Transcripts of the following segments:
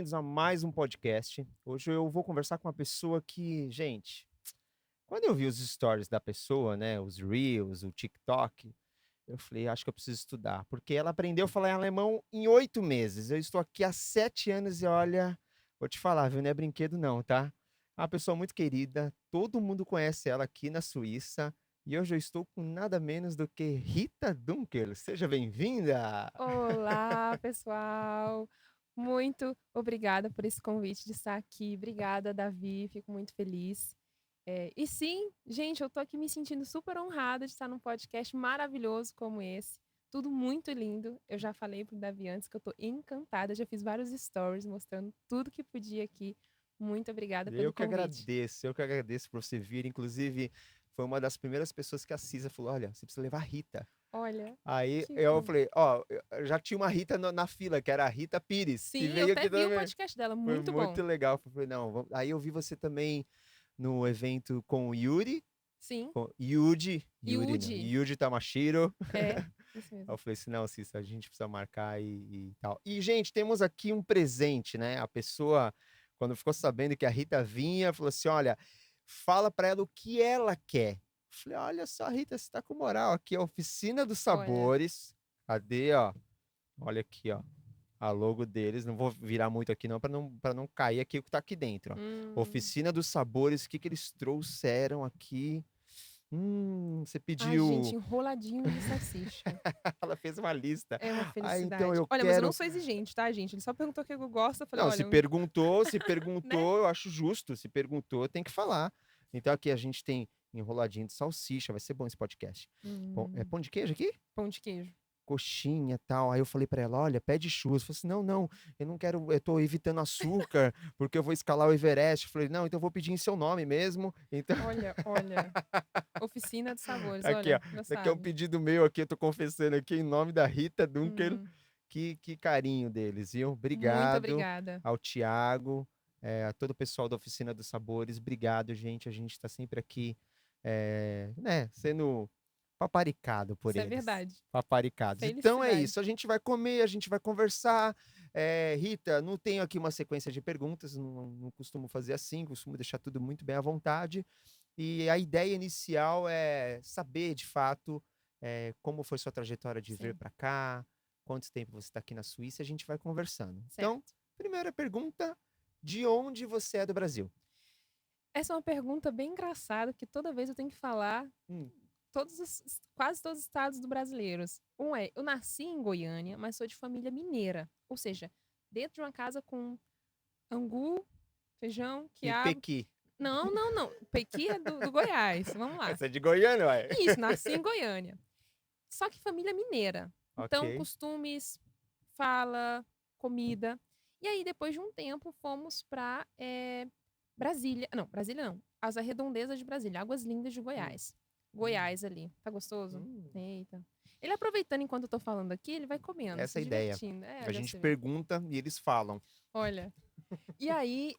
bem-vindos a mais um podcast. Hoje eu vou conversar com uma pessoa que, gente, quando eu vi os stories da pessoa, né, os Reels, o TikTok, eu falei, acho que eu preciso estudar, porque ela aprendeu a falar em alemão em 8 meses. Eu estou aqui há 7 anos e olha, vou te falar, viu, não é brinquedo não, tá? É uma pessoa muito querida, todo mundo conhece ela aqui na Suíça, e hoje eu estou com nada menos do que Rita Dunkel. Seja bem-vinda! Olá, pessoal. Muito obrigada por esse convite de estar aqui. Obrigada, Davi. Fico muito feliz. E sim, gente, eu tô aqui me sentindo super honrada de estar num podcast maravilhoso como esse. Tudo muito lindo. Eu já falei pro Davi antes que eu tô encantada. Já fiz vários stories mostrando tudo que podia aqui. Muito obrigada pelo convite. Eu que agradeço por você vir. Inclusive, foi uma das primeiras pessoas que a Cisa falou: olha, você precisa levar a Rita. Olha, Aí que eu bom. falei, ó, já tinha uma Rita na fila, que era a Rita Pires, que Sim, eu veio até aqui vi o também. podcast dela, Foi muito muito bom. legal. Eu falei, não, aí eu vi você também no evento com o Yuri, Sim, com Yuri não, Yuji. Yuji Tamashiro. Isso Aí eu mesmo. falei assim, não, Cissa, a gente precisa marcar e tal. E, gente, temos aqui um presente, né? A pessoa, quando ficou sabendo que a Rita vinha, falou assim, olha, fala pra ela o que ela quer. Eu falei, olha só, Rita, você tá com moral. Aqui é a Oficina dos Olha. Sabores. Cadê, ó? Olha aqui, ó. A logo deles. Não vou virar muito aqui, não, para não cair aqui o que tá aqui dentro, ó. Hum. Oficina dos Sabores, o que que eles trouxeram aqui? Você Ai, gente, pediu. enroladinho de salsicha. Ela fez uma lista. É uma Ah, então felicidade. eu Olha, mas eu não quero. sou exigente, tá, gente? Ele só perguntou o que eu gosto. Eu falei, Não, se olha, perguntou, se né? perguntou, eu acho justo. Se perguntou, tem que falar. Então aqui a gente tem enroladinho de salsicha, vai ser bom esse podcast. Bom, é Hum, pão de queijo aqui? pão de queijo. Coxinha e tal. Aí eu falei pra ela, olha, pede churros. Eu falei assim, não, não, eu não quero, eu tô evitando açúcar, porque eu vou escalar o Everest. Eu falei, não, então eu vou pedir em seu nome mesmo. Então, Olha. Oficina de sabores, aqui, ó, olha, já isso aqui é um sabe. pedido meu aqui, eu tô confessando aqui em nome da Rita Dunkel. Hum, Que carinho deles, viu? muito Obrigado obrigada. ao Tiago, a todo o pessoal da Oficina dos Sabores. Obrigado, gente. A gente está sempre aqui, né, sendo paparicado por Isso é eles. verdade. Paparicados. Então é isso. A Felicidade. gente vai comer, a gente vai conversar. Rita, não tenho aqui uma sequência de perguntas, não costumo fazer assim, costumo deixar tudo muito bem à vontade. E a ideia inicial é saber, de fato, como foi sua trajetória de vir Sim, para cá, quanto tempo você está aqui na Suíça, a gente vai conversando. Então, certo. primeira pergunta, de onde você é do Brasil? Essa é uma pergunta bem engraçada, que toda vez eu tenho que falar Hum, quase todos os estados do brasileiros. Eu nasci em Goiânia, mas sou de família mineira. Ou seja, dentro de uma casa com angu, feijão, e quiabo. Pequi. Não. Pequi é do Goiás. Vamos lá. Essa é de Goiânia, ué. Isso, nasci em Goiânia. Só que família mineira. Então, Ok. costumes, fala, comida. E aí, depois de um tempo, fomos para Brasília. Não, Brasília não. As redondezas de Brasília, Águas Lindas de Hum, Goiás. hum, Goiás ali. Tá gostoso? hum. Eita. Ele aproveitando enquanto eu tô falando aqui, ele vai comendo, Essa se é a ideia. divertindo. É, A olha gente você ver. pergunta e eles falam. Olha. E aí,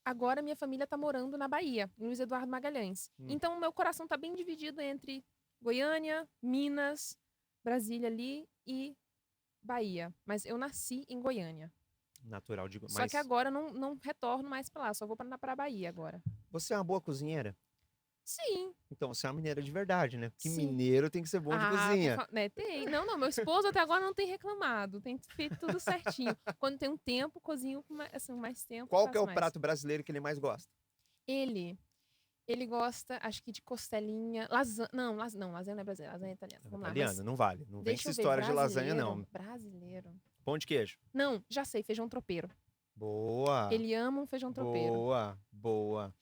agora minha família tá morando na Bahia, em Luiz Eduardo Magalhães. Hum, Então, meu coração tá bem dividido entre Goiânia, Minas, Brasília ali e Bahia. Mas eu nasci em Goiânia. natural, digo. Só que Mas agora não retorno mais pra lá, só vou pra Bahia agora. você é uma boa cozinheira? Sim, Então você é uma mineira de verdade, né? Porque sim. mineiro tem que ser bom de Ah, cozinha. né, tem. Não, meu esposo até agora não tem reclamado, tem feito tudo certinho. Quando tem um tempo, cozinho com assim, mais tempo, Qual que é faço o mais. prato brasileiro que ele mais gosta? Ele Ele gosta, acho que de costelinha. Lasanha. Não, lasanha não é brasileira, lasanha é italiana. É Vamos lá, italiano, mas não vale. Não vem com deixa essa eu ver. história de lasanha, Brasileiro? não. Brasileiro. Pão de queijo. Não, já sei, feijão tropeiro. Boa, Ele ama um feijão tropeiro. boa, boa.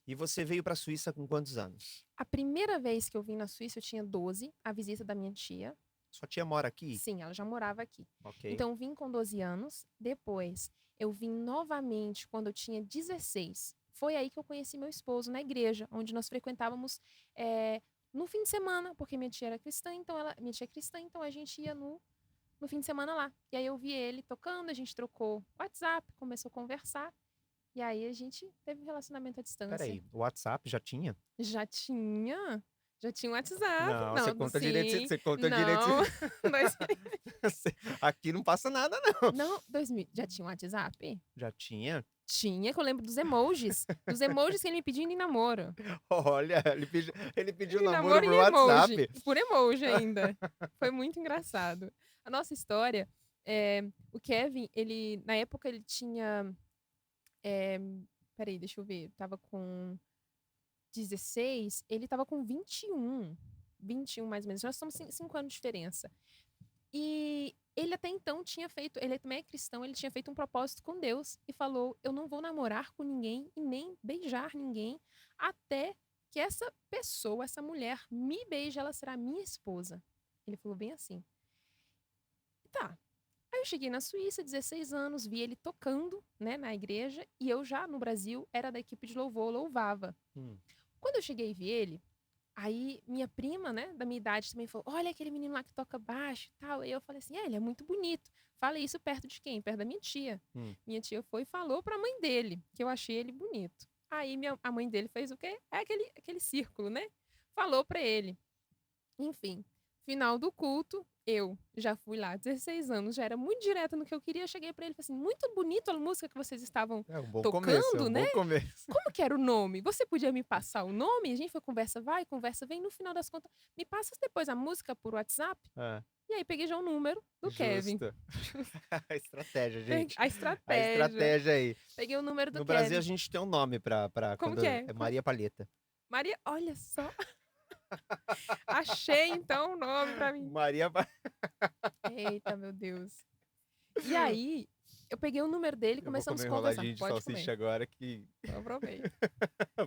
E você veio para a Suíça com quantos anos? A primeira vez que eu vim na Suíça, eu tinha 12, a visita da minha tia. Sua tia mora aqui? Sim, ela já morava aqui. Ok. Então, eu vim com 12 anos. Depois, eu vim novamente quando eu tinha 16. Foi aí que eu conheci meu esposo, na igreja, onde nós frequentávamos no fim de semana, porque minha tia era cristã, então minha tia é cristã, então a gente ia no fim de semana lá. E aí eu vi ele tocando, a gente trocou WhatsApp, começou a conversar. E aí a gente teve um relacionamento à distância. Peraí, o WhatsApp já tinha? Já tinha, Já tinha um WhatsApp. Não, Não, você conta direito, sim. você conta direito. Não. Dois- Aqui não passa nada, não. Não, 2000. Já tinha um WhatsApp? Já tinha? Tinha, que eu lembro dos emojis. Dos emojis que ele me pedindo em namoro. Olha, ele pediu Em namoro namoro por em emoji. WhatsApp. Por emoji ainda. Foi muito engraçado. A nossa história, o Kevin, ele, na época, ele tinha. Peraí, deixa eu ver. Tava com 16, ele tava com 21. 21, mais ou menos. Nós somos 5 anos de diferença. E ele até então tinha feito, ele também é cristão, ele tinha feito um propósito com Deus e falou: eu não vou namorar com ninguém e nem beijar ninguém até que essa pessoa, essa mulher, me beije, ela será minha esposa. Ele falou bem assim. Tá. Aí eu cheguei na Suíça, 16 anos, vi ele tocando, né, na igreja, e eu já no Brasil era da equipe de louvor, louvava. Quando eu cheguei e vi ele, aí minha prima, né, da minha idade também falou: olha aquele menino lá que toca baixo e tal. E eu falei assim: ele é muito bonito. Falei isso perto de quem? Perto da minha tia. Minha tia foi e falou pra mãe dele que eu achei ele bonito. Aí a mãe dele fez o quê? É aquele círculo, né? Falou pra ele. Enfim, final do culto, eu já fui lá, 16 anos, já era muito direta no que eu queria. Cheguei pra ele e falei assim: muito bonito a música que vocês estavam É um bom começo, tocando, né? bom começo. Como que era o nome? Você podia me passar o nome? A gente foi conversa vai, conversa vem. No final das contas, me passa depois a música por WhatsApp. E aí peguei já o número do Kevin. A estratégia, gente. A A estratégia. estratégia aí. Peguei o número do No Kevin. Brasil a gente tem um nome pra Como quando que é? Maria Palheta. Maria, olha só. Achei então o nome pra mim. Maria Eita, meu Deus. E aí, eu peguei o número dele e começamos a conversar. Enroladinho de Pode salsicha comer. agora que... Eu provei.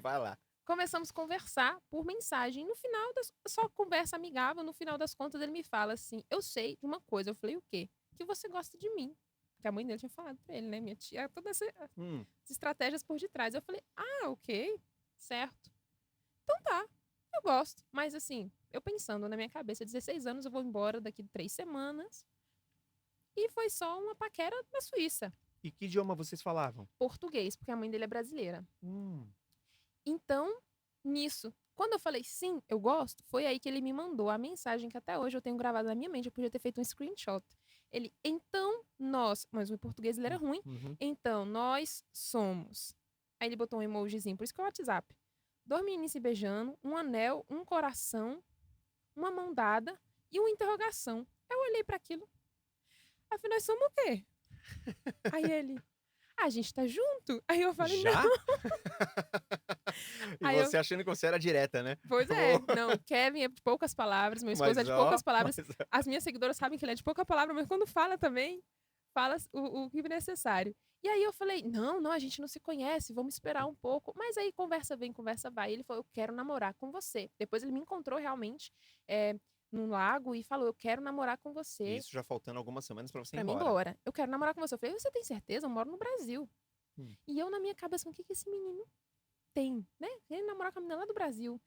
Vai lá. Começamos a conversar por mensagem. No final, só conversa amigável. No final das contas, ele me fala assim: eu sei de uma coisa. Eu falei: o quê? Que você gosta de mim. Que a mãe dele tinha falado pra ele, né? Minha tia, todas essas estratégias por detrás. Eu falei: ah, ok, certo. Então tá, eu gosto. Mas assim, eu pensando na minha cabeça: 16 anos, eu vou embora daqui 3 semanas. E foi só uma paquera na Suíça. E que idioma vocês falavam? Português, porque a mãe dele é brasileira. Então, nisso, quando eu falei sim, eu gosto, foi aí que ele me mandou a mensagem que até hoje eu tenho gravado na minha mente. Eu podia ter feito um screenshot. Ele, então nós, mas o português ele era ruim. Então nós somos. Aí ele botou um emojizinho, por isso que é o WhatsApp. 2 meninos se beijando, um anel, um coração, uma mão dada e uma interrogação. Eu olhei para aquilo. Afinal, nós somos o quê? Aí ele, a gente tá junto? Aí eu falei, já? não. E Aí você achando que você era direta, né? Pois é. Não, Kevin é de poucas palavras, meu esposo é de poucas palavras. As minhas seguidoras sabem que ele é de pouca palavra, mas quando fala também, fala o que é necessário. E aí eu falei, não, a gente não se conhece, vamos esperar um pouco. Mas aí conversa vem, conversa vai. Ele falou, eu quero namorar com você. Depois ele me encontrou realmente num lago e falou, eu quero namorar com você. Isso já faltando algumas semanas pra você ir Pra mim embora. embora. Eu quero namorar com você. Eu falei, você tem certeza? Eu moro no Brasil. E eu na minha cabeça, o que esse menino tem, né? Ele namorou com a menina lá do Brasil.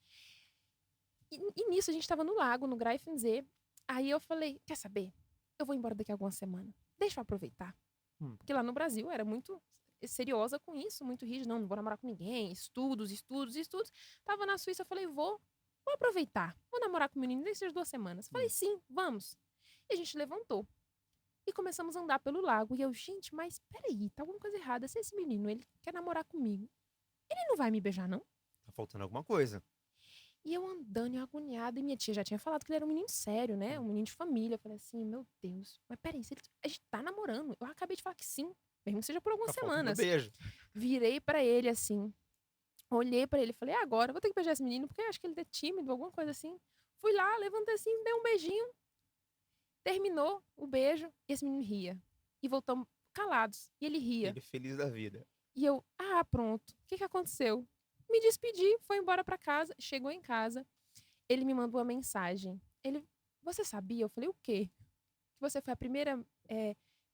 E nisso a gente tava no lago, no Greifensee. Aí eu falei, quer saber? Eu vou embora daqui a algumas semanas. Deixa eu aproveitar. Porque lá no Brasil eu era muito seriosa com isso, muito rígida. Não vou namorar com ninguém. Estudos. Tava na Suíça, eu falei, vou aproveitar. Vou namorar com o menino nessas 2 semanas. Falei, sim, vamos. E a gente levantou. E começamos a andar pelo lago. E eu, gente, mas peraí, tá alguma coisa errada. Se esse menino, ele quer namorar comigo, ele não vai me beijar, não? Tá faltando alguma coisa. E eu andando, eu agoniada, e minha tia já tinha falado que ele era um menino sério, né? Um menino de família. Eu falei assim, meu Deus, mas peraí, a gente tá namorando. Eu acabei de falar que sim, mesmo que seja por algumas semanas. Beijo. Virei pra ele assim, olhei pra ele e falei, agora eu vou ter que beijar esse menino, porque eu acho que ele é tímido, alguma coisa assim. Fui lá, levantei assim, dei um beijinho. Terminou o beijo e esse menino ria. E voltamos calados. E ele ria. Ele feliz da vida. E eu, pronto. O que aconteceu? Me despedi, foi embora pra casa. Chegou em casa, ele me mandou uma mensagem. Ele, você sabia? Eu falei, o quê? Que você foi a primeira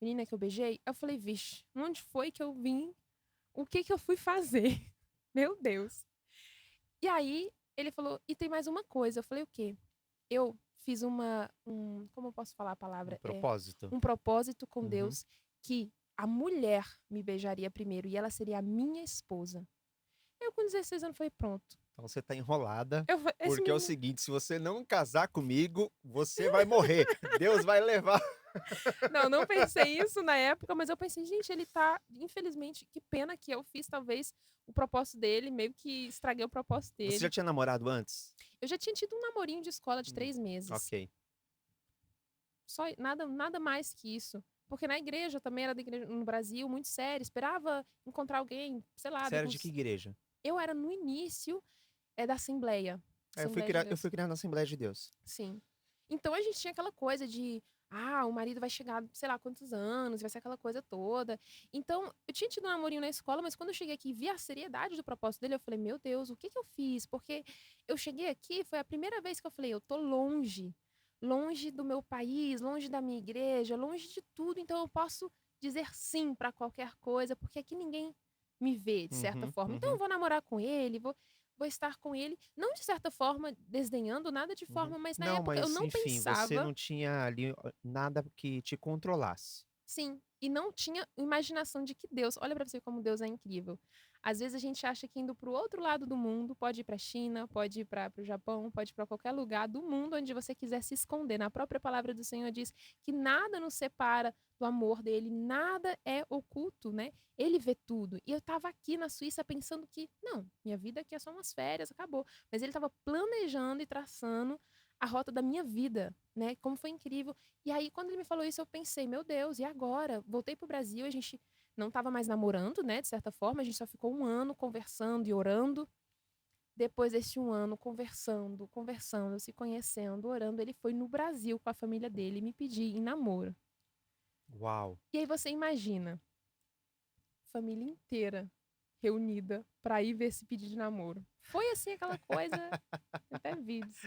menina que eu beijei? Eu falei, vixe, onde foi que eu vim? O que eu fui fazer? Meu Deus. E aí, ele falou, e tem mais uma coisa. Eu falei, o quê? Eu fiz como eu posso falar a palavra? Um propósito. Um propósito com Deus que a mulher me beijaria primeiro e ela seria a minha esposa. Eu com 16 anos falei, pronto, Então você tá enrolada, Esse porque é o menino. seguinte, se você não casar comigo, você vai morrer. Deus vai levar. Não, não pensei isso na época, mas eu pensei, gente, ele tá. Infelizmente, que pena que eu fiz, talvez, o propósito dele, meio que estraguei o propósito Você já dele. tinha namorado antes? Eu já tinha tido um namorinho de escola de Hum, 3 meses. ok. Só nada mais que isso. Porque na igreja também era da igreja no Brasil, muito sério. Esperava encontrar alguém, sei lá, Você daqui era de que uns. igreja? Eu era no início da Assembleia. Ah, eu fui Assembleia de criado, eu Deus. fui criado na Assembleia de Deus. Sim. Então a gente tinha aquela coisa de, o marido vai chegar, sei lá quantos anos, vai ser aquela coisa toda. Então, eu tinha tido um namorinho na escola, mas quando eu cheguei aqui e vi a seriedade do propósito dele, eu falei, meu Deus, o que que eu fiz? Porque eu cheguei aqui, foi a primeira vez que eu falei, eu tô longe. Longe do meu país, longe da minha igreja, longe de tudo. Então, eu posso dizer sim para qualquer coisa, porque aqui ninguém me vê, de certa Uhum, forma. Então, eu uhum, vou namorar com ele, vou estar com ele, não de certa forma desdenhando, nada de uhum. forma, mas na Não, época eu mas não enfim, você pensava, não tinha ali nada que te controlasse. sim, e não tinha imaginação de que Deus, olha pra você como Deus é incrível. Às vezes a gente acha que indo pro outro lado do mundo, pode ir pra China, pode ir para o Japão, pode ir para qualquer lugar do mundo onde você quiser se esconder. Na própria palavra do Senhor diz que nada nos separa do amor dele, nada é oculto, né? Ele vê tudo. E eu tava aqui na Suíça pensando que, não, minha vida aqui é só umas férias, acabou. Mas ele tava planejando e traçando a rota da minha vida, né? Como foi incrível. E aí, quando ele me falou isso, eu pensei, meu Deus, e agora? Voltei pro Brasil, a gente não estava mais namorando, né? De certa forma, a gente só ficou um ano conversando e orando. Depois desse um ano conversando, se conhecendo, orando, ele foi no Brasil com a família dele me pedir em namoro. Uau. E aí você imagina, família inteira reunida para ir ver esse pedido de namoro. Foi assim aquela coisa, tem até vídeos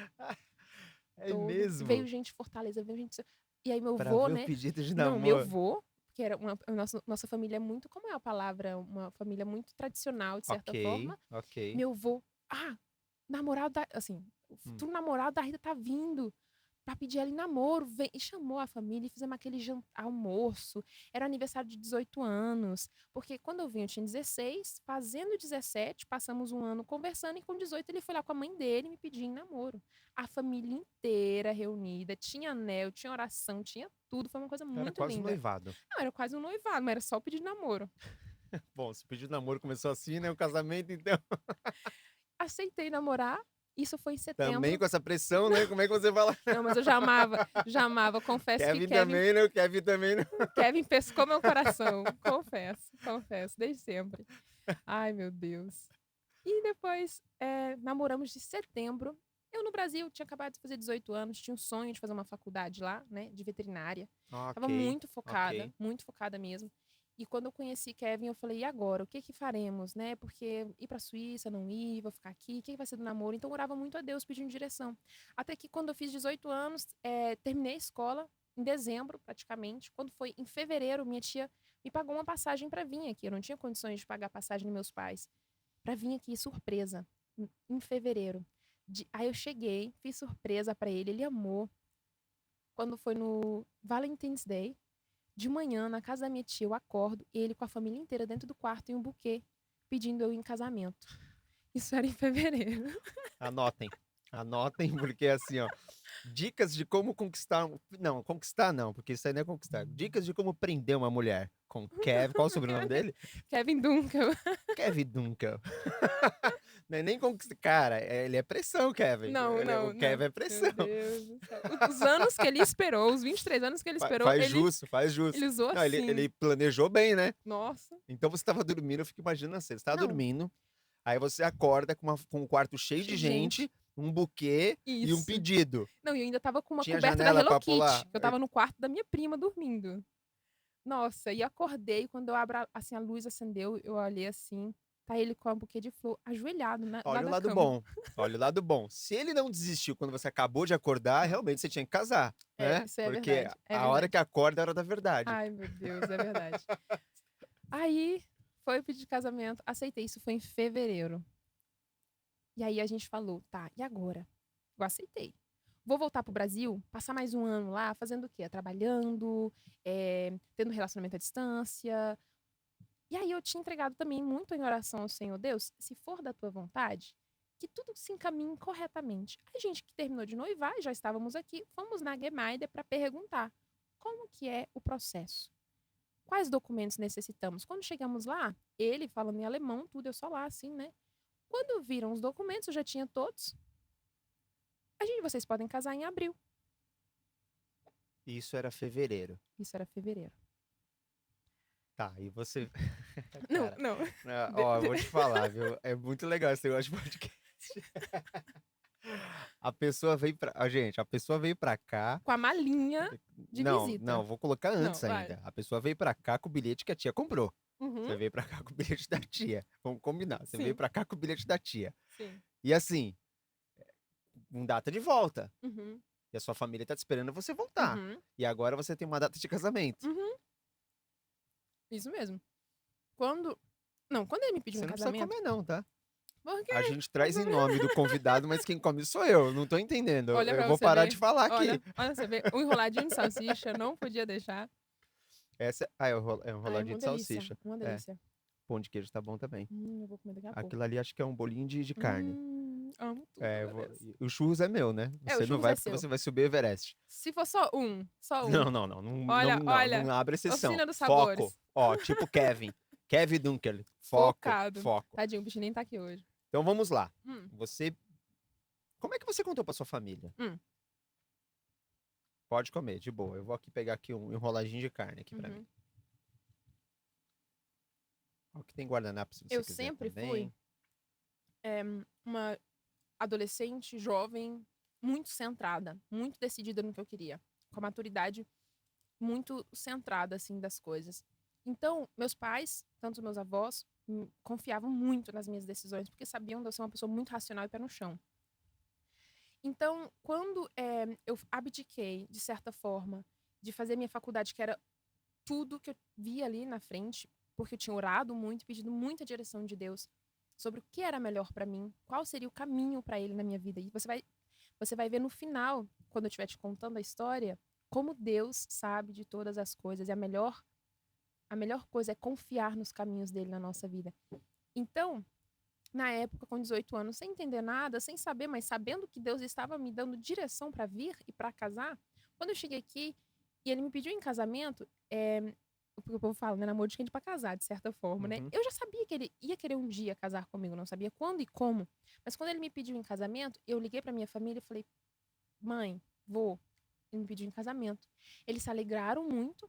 É todo. Veio mesmo? gente de Fortaleza, veio gente. E aí meu Pra vô, ver o né? pedido de Não, meu namoro. vô, que era nossa família é muito, como é a palavra? Uma família muito tradicional, de certa Ok, forma. ok. Meu vô, namorado da, assim, o Hum. futuro namorado da Rita tá vindo pra pedir ela em namoro, vem, e chamou a família e fizemos aquele almoço. Era aniversário de 18 anos, porque quando eu vim eu tinha 16, fazendo 17, passamos um ano conversando e com 18 ele foi lá com a mãe dele me pedir em namoro. A família inteira reunida, tinha anel, tinha oração, tinha tudo, foi uma coisa Era muito quase um linda. noivado. Não, era quase um noivado, mas era só o pedido de namoro. Bom, se o pedido de namoro começou assim, né? O casamento, então. Aceitei namorar, isso foi em Também setembro. com essa pressão, né? Como é que você fala? Não, mas eu já amava. Confesso que Kevin também, né? O Kevin também não. Kevin pescou meu coração. Confesso, desde sempre. Ai, meu Deus. E depois, namoramos de setembro. Eu no Brasil tinha acabado de fazer 18 anos, tinha um sonho de fazer uma faculdade lá, né, de veterinária. Tava Ok, ok. muito focada mesmo. E quando eu conheci Kevin, eu falei, e agora? O que que faremos, né? Porque ir pra Suíça, não ir, vou ficar aqui, o que que vai ser do namoro? Então eu orava muito a Deus pedindo direção. Até que quando eu fiz 18 anos, terminei a escola, em dezembro, praticamente. Quando foi em fevereiro, minha tia me pagou uma passagem para vir aqui. Eu não tinha condições de pagar a passagem dos meus pais. Para vir aqui, surpresa, em fevereiro. Aí eu cheguei, fiz surpresa para ele, ele amou. Quando foi no Valentine's Day, de manhã, na casa da minha tia, eu acordo, ele com a família inteira dentro do quarto e um buquê, pedindo eu em casamento. Isso era em fevereiro. Anotem. Anotem, porque assim, ó. Dicas de como conquistar. Não, conquistar não, porque isso aí não é conquistar. Dicas de como prender uma mulher. Com Kevin. Qual o sobrenome dele? Kevin Duncan. Kevin Duncan. Não é nem conquistar. Cara, ele é pressão, Kevin. Não, O não, Kevin não. é Meu pressão. Deus do céu. Os anos que ele esperou, os 23 anos que ele esperou, Faz ele, justo, faz justo. ele usou Não, ele, assim. ele planejou bem, né? Nossa. Então você estava dormindo, eu fico imaginando assim, você estava Não, dormindo, aí você acorda com um quarto cheio de cheio de gente. gente, um buquê e um Isso. pedido. Não, e eu ainda tava com uma Tinha coberta da janela Hello pra Kitty, pular? que eu tava no quarto da minha prima dormindo. Nossa, e acordei, quando eu abro, assim, a luz acendeu, eu olhei assim, tá ele com um buquê de flor, ajoelhado lá Olha o da lado cama. bom. Olha o lado bom. Se ele não desistiu quando você acabou de acordar, realmente você tinha que casar, né? Isso é Porque verdade, é a hora verdade. que acorda é a hora da verdade. Ai, meu Deus, é verdade. Aí, foi o pedido de casamento, aceitei, isso foi em fevereiro. E aí a gente falou, tá, e agora? Eu aceitei. Vou voltar pro Brasil, passar mais um ano lá, fazendo o quê? Trabalhando, tendo relacionamento à distância. E aí eu tinha entregado também muito em oração ao Senhor, Deus, se for da tua vontade, que tudo se encaminhe corretamente. A gente que terminou de noivar, já estávamos aqui, fomos na Gemeinde para perguntar como que é o processo. Quais documentos necessitamos? Quando chegamos lá, ele falando em alemão, tudo, eu só lá, assim, né? Quando viram os documentos, eu já tinha todos. Vocês podem casar em abril. Isso era fevereiro. Isso era fevereiro. Tá, e você. Não, Cara, não. ó, eu vou te falar, viu? É muito legal esse negócio de podcast. A pessoa veio pra. Ó, gente, a pessoa veio pra cá. Com a malinha de Não, visita. não, vou colocar antes Não, vai. ainda. A pessoa veio pra cá com o bilhete que a tia comprou. Uhum, Você veio pra cá com o bilhete da tia. Vamos combinar. Você Sim. veio pra cá com o bilhete da tia. sim. E assim, com data de volta. Uhum, E a sua família tá te esperando você voltar. uhum, E agora você tem uma data de casamento. uhum. Isso mesmo. Quando ele me pediu Você um não precisa casamento... comer, não, tá? Por quê? A gente traz em nome do convidado, mas quem come sou eu. Não tô entendendo. Olha pra Eu vou você parar ver. de falar aqui. Olha, você vê, um enroladinho de salsicha, não podia deixar. É um enroladinho Uma de delícia, salsicha. uma delícia. Pão de queijo tá bom também. Eu vou comer daqui a pouco. Aquilo ali acho que é um bolinho de carne. Amo tudo, É, meu Deus. o churros é meu, né? É, o Você não churros vai é porque seu. você vai subir o Everest. Se for só um. Não. Olha, Não abre exceção. oficina dos Foco. sabores. Ó, tipo Kevin. Kevin Dunkel. Foco. Focado. Foco. Tadinho, o bicho nem tá aqui hoje. Então vamos lá. Hum, Você. Como é que você contou pra sua família? Hum. Pode comer, de boa. Eu vou aqui pegar aqui um enroladinho de carne aqui pra uhum. mim. Ó, que tem guardanapo se você Eu quiser sempre também. fui uma adolescente, jovem, muito centrada, muito decidida no que eu queria. Com a maturidade muito centrada, assim, das coisas. Então, meus pais, tanto os meus avós, confiavam muito nas minhas decisões, porque sabiam que eu sou uma pessoa muito racional e pé no chão. Então, quando eu abdiquei, de certa forma, de fazer minha faculdade, que era tudo que eu via ali na frente, porque eu tinha orado muito, pedido muita direção de Deus sobre o que era melhor pra mim, qual seria o caminho pra Ele na minha vida. E você vai ver no final, quando eu estiver te contando a história, como Deus sabe de todas as coisas. E a melhor coisa é confiar nos caminhos dele na nossa vida. Então, na época, com 18 anos, sem entender nada, sem saber, mas sabendo que Deus estava me dando direção para vir e para casar, quando eu cheguei aqui e ele me pediu em casamento, porque o povo fala, né, namoro de quem para casar, de certa forma, né? Eu já sabia que ele ia querer um dia casar comigo, não sabia quando e como. Mas quando ele me pediu em casamento, eu liguei para minha família e falei: mãe, ele me pediu em casamento. Eles se alegraram muito,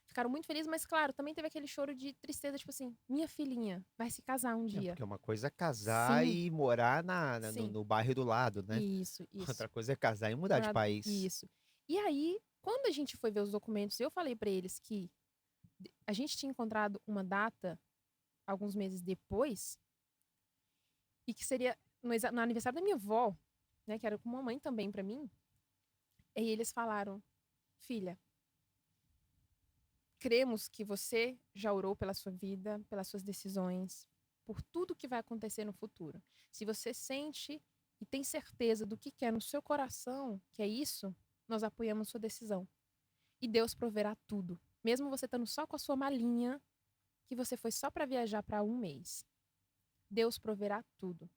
ficaram muito felizes, mas claro, também teve aquele choro de tristeza, tipo assim, minha filhinha vai se casar um dia. Porque uma coisa é casar Sim. e morar Sim. no bairro do lado, né? Isso. Outra coisa é casar e mudar de país. Isso. E aí, quando a gente foi ver os documentos, eu falei pra eles que a gente tinha encontrado uma data alguns meses depois e que seria no aniversário da minha avó, né, que era com uma mãe também pra mim. E eles falaram: filha, cremos que você já orou pela sua vida, pelas suas decisões, por tudo que vai acontecer no futuro. Se você sente e tem certeza do que quer no seu coração, que é isso, nós apoiamos sua decisão. E Deus proverá tudo. Mesmo você estando só com a sua malinha, que você foi só para viajar para um mês. Deus proverá tudo.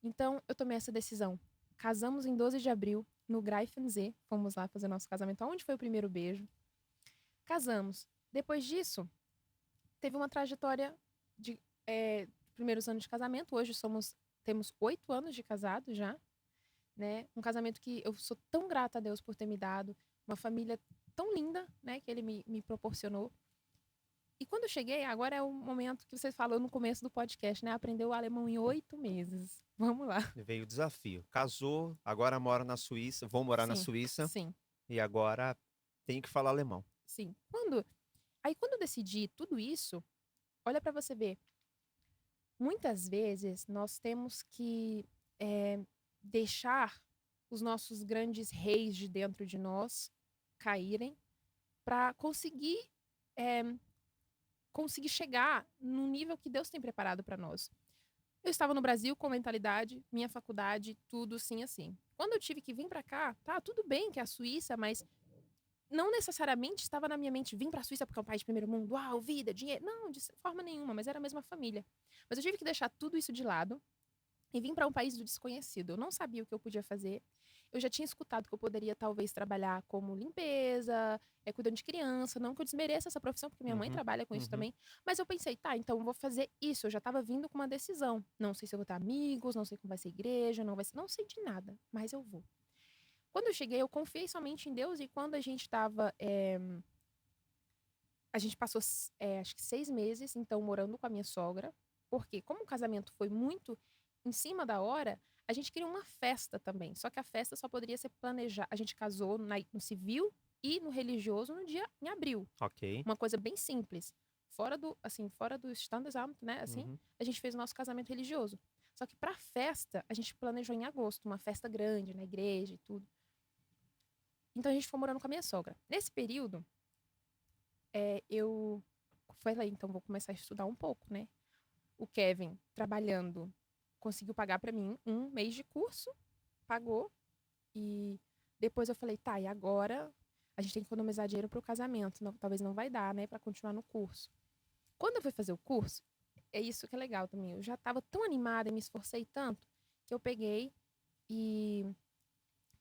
Então, eu tomei essa decisão. Casamos em 12 de abril, no Greifensee. Fomos lá fazer nosso casamento. Onde foi o primeiro beijo? Casamos. Depois disso, teve uma trajetória de primeiros anos de casamento. Hoje temos 8 anos de casado já, né? Um casamento que eu sou tão grata a Deus por ter me dado, uma família tão linda, né, que ele me proporcionou. E quando eu cheguei, agora é o momento que você falou no começo do podcast, né? Aprendeu o alemão em 8 meses. Vamos lá. Veio o desafio. Casou, agora mora na Suíça, vou morar na Suíça. Sim. E agora tenho que falar alemão. Sim. Quando eu decidi tudo isso, olha para você ver. Muitas vezes nós temos que deixar os nossos grandes reis de dentro de nós caírem para conseguir chegar no nível que Deus tem preparado para nós. Eu estava no Brasil com mentalidade, minha faculdade, tudo assim. Quando eu tive que vir para cá, tá, tudo bem que é a Suíça, mas não necessariamente estava na minha mente vir para a Suíça porque é um país de primeiro mundo, uau, vida, dinheiro. Não, de forma nenhuma, mas era a mesma família. Mas eu tive que deixar tudo isso de lado e vim para um país do desconhecido. Eu não sabia o que eu podia fazer. Eu já tinha escutado que eu poderia talvez trabalhar como limpeza, cuidando de criança. Não que eu desmereça essa profissão, porque minha mãe Uhum, trabalha com isso uhum. também. Mas eu pensei, tá, então eu vou fazer isso. Eu já estava vindo com uma decisão. Não sei se eu vou ter amigos, não sei como vai ser a igreja, não sei de nada, mas eu vou. Quando eu cheguei, eu confiei somente em Deus. E quando a gente estava. A gente passou, acho que 6 meses, então, morando com a minha sogra. Porque, como o casamento foi muito em cima da hora, a gente queria uma festa também. Só que a festa só poderia ser planejada. A gente casou no civil e no religioso no dia em abril. Ok. Uma coisa bem simples. Fora do Standesamt, né? Assim, Uhum. a gente fez o nosso casamento religioso. Só que pra festa, a gente planejou em agosto, uma festa grande na igreja e tudo. Então a gente foi morando com a minha sogra. Nesse período, eu falei, então vou começar a estudar um pouco, né? O Kevin, trabalhando, conseguiu pagar pra mim um mês de curso, pagou. E depois eu falei, tá, e agora a gente tem que economizar dinheiro pro casamento. Talvez não vai dar, né, pra continuar no curso. Quando eu fui fazer o curso, é isso que é legal também. Eu já tava tão animada e me esforcei tanto que eu peguei e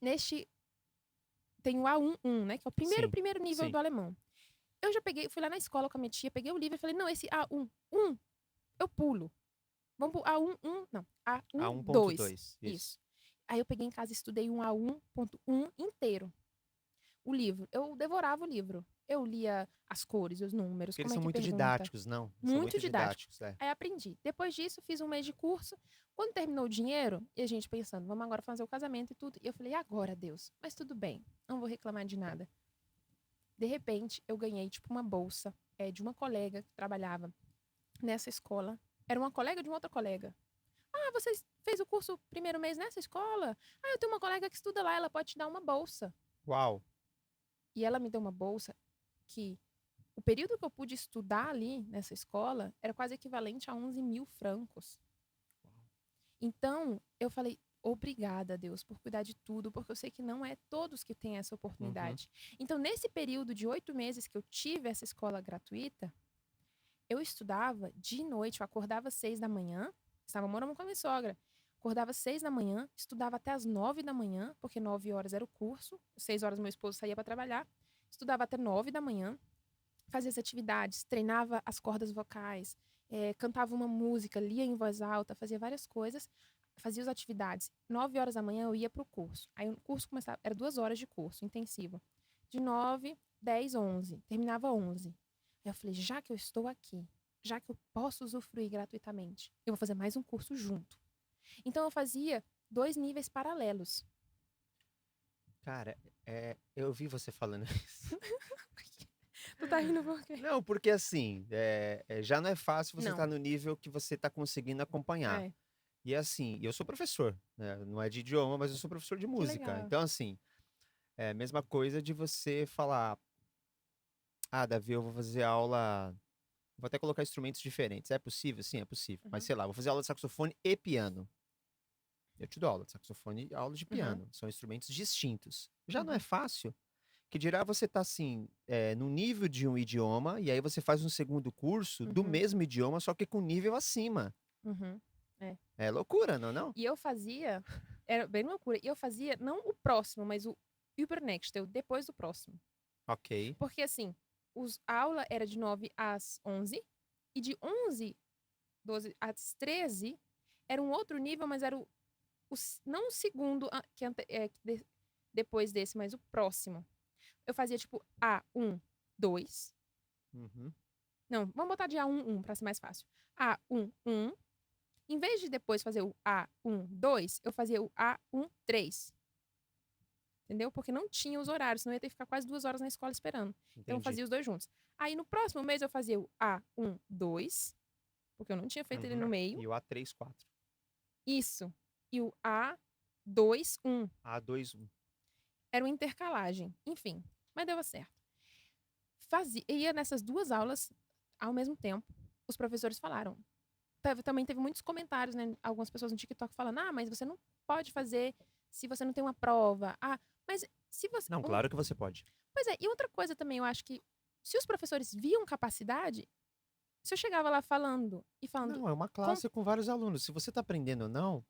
neste tem o A11, né, que é o Sim, primeiro nível sim. do alemão. Eu já peguei, fui lá na escola com a minha tia, peguei o livro e falei, não, esse A11, eu pulo. Vamos pro A11, não, A A12. 1.2, isso. Isso. Aí eu peguei em casa e estudei um A1.1 inteiro. O livro. Eu devorava o livro. Eu lia as cores, os números, Porque eles como é são que muito pergunta. didáticos, não? Eles são Muito muito didático. didáticos, é. Aí aprendi. Depois disso, fiz um mês de curso. Quando terminou o dinheiro, e a gente pensando, vamos agora fazer o casamento e tudo. E eu falei, agora, Deus? Mas tudo bem, não vou reclamar de nada. De repente, eu ganhei, tipo, uma bolsa de uma colega que trabalhava nessa escola. Era uma colega de uma outra colega. Ah, você fez o curso primeiro mês nessa escola? Ah, eu tenho uma colega que estuda lá, ela pode te dar uma bolsa. Uau. E ela me deu uma bolsa que o período que eu pude estudar ali nessa escola era quase equivalente a 11 mil francos. Então, eu falei, obrigada, Deus, por cuidar de tudo, porque eu sei que não é todos que têm essa Uhum. oportunidade. Então, nesse período de 8 meses que eu tive essa escola gratuita, eu estudava de noite, eu acordava às 6 da manhã, estava morando com a minha sogra. Acordava às 6 da manhã, estudava até às 9 da manhã, porque 9 horas era o curso, 6 horas meu esposo saía para trabalhar, estudava até 9 da manhã, fazia as atividades, treinava as cordas vocais, cantava uma música, lia em voz alta, fazia várias coisas, fazia as atividades. 9 horas da manhã eu ia para o curso. Aí o curso começava, era 2 horas de curso intensivo. De 9, 10, 11. Terminava 11. Aí eu falei, já que eu estou aqui, já que eu posso usufruir gratuitamente, eu vou fazer mais um curso junto. Então eu fazia 2 níveis paralelos. Cara, eu vi você falando isso. Tu tá rindo por quê? Não, porque assim, já não é fácil você estar Não. no nível que você está conseguindo acompanhar. É, E assim, eu sou professor, né? Não é de idioma, mas eu sou professor de que música. legal. Então, assim, é a mesma coisa de você falar: ah, Davi, eu vou fazer aula. Vou até colocar instrumentos diferentes. É possível? Sim, é possível. Mas Uhum, sei lá, vou fazer aula de saxofone e piano. Eu te dou aula de saxofone e aula de uhum, piano. São instrumentos distintos. Já não é uhum, fácil. Que dirá você tá assim, no nível de um idioma, e aí você faz um segundo curso do uhum, mesmo idioma, só que com nível acima. uhum. É. É loucura, não é não? E eu fazia, era bem loucura, e eu fazia não o próximo, mas o Übernext, o depois do próximo. Ok. Porque assim, a aula era de 9 às 11, e de 11, 12 às 13 era um outro nível, mas era não o segundo depois desse, mas o próximo. Eu fazia tipo A1, 2. Uhum. Não, vamos botar de A1, 1 para ser mais fácil. A1, 1. Em vez de depois fazer o A1, 2, eu fazia o A1, 3. Entendeu? Porque não tinha os horários, senão eu ia ter que ficar quase 2 horas na escola esperando. Então eu Entendi. fazia os dois juntos. Aí no próximo mês eu fazia o A1, 2, porque eu não tinha feito ele Uhum. no meio. E o A3, 4. Isso. E o A2, 1. A2, 1. Era uma intercalagem. Enfim, mas deu certo. Ia nessas duas aulas ao mesmo tempo. Os professores falaram. Também teve muitos comentários, né? Algumas pessoas no TikTok falando: ah, mas você não pode fazer se você não tem uma prova. Ah, mas se você. Não, claro que você pode. Pois é, e outra coisa também, eu acho que se os professores viam capacidade, se eu chegava lá falando e falando. Não, é uma Com... classe com vários alunos. Se você tá aprendendo ou não,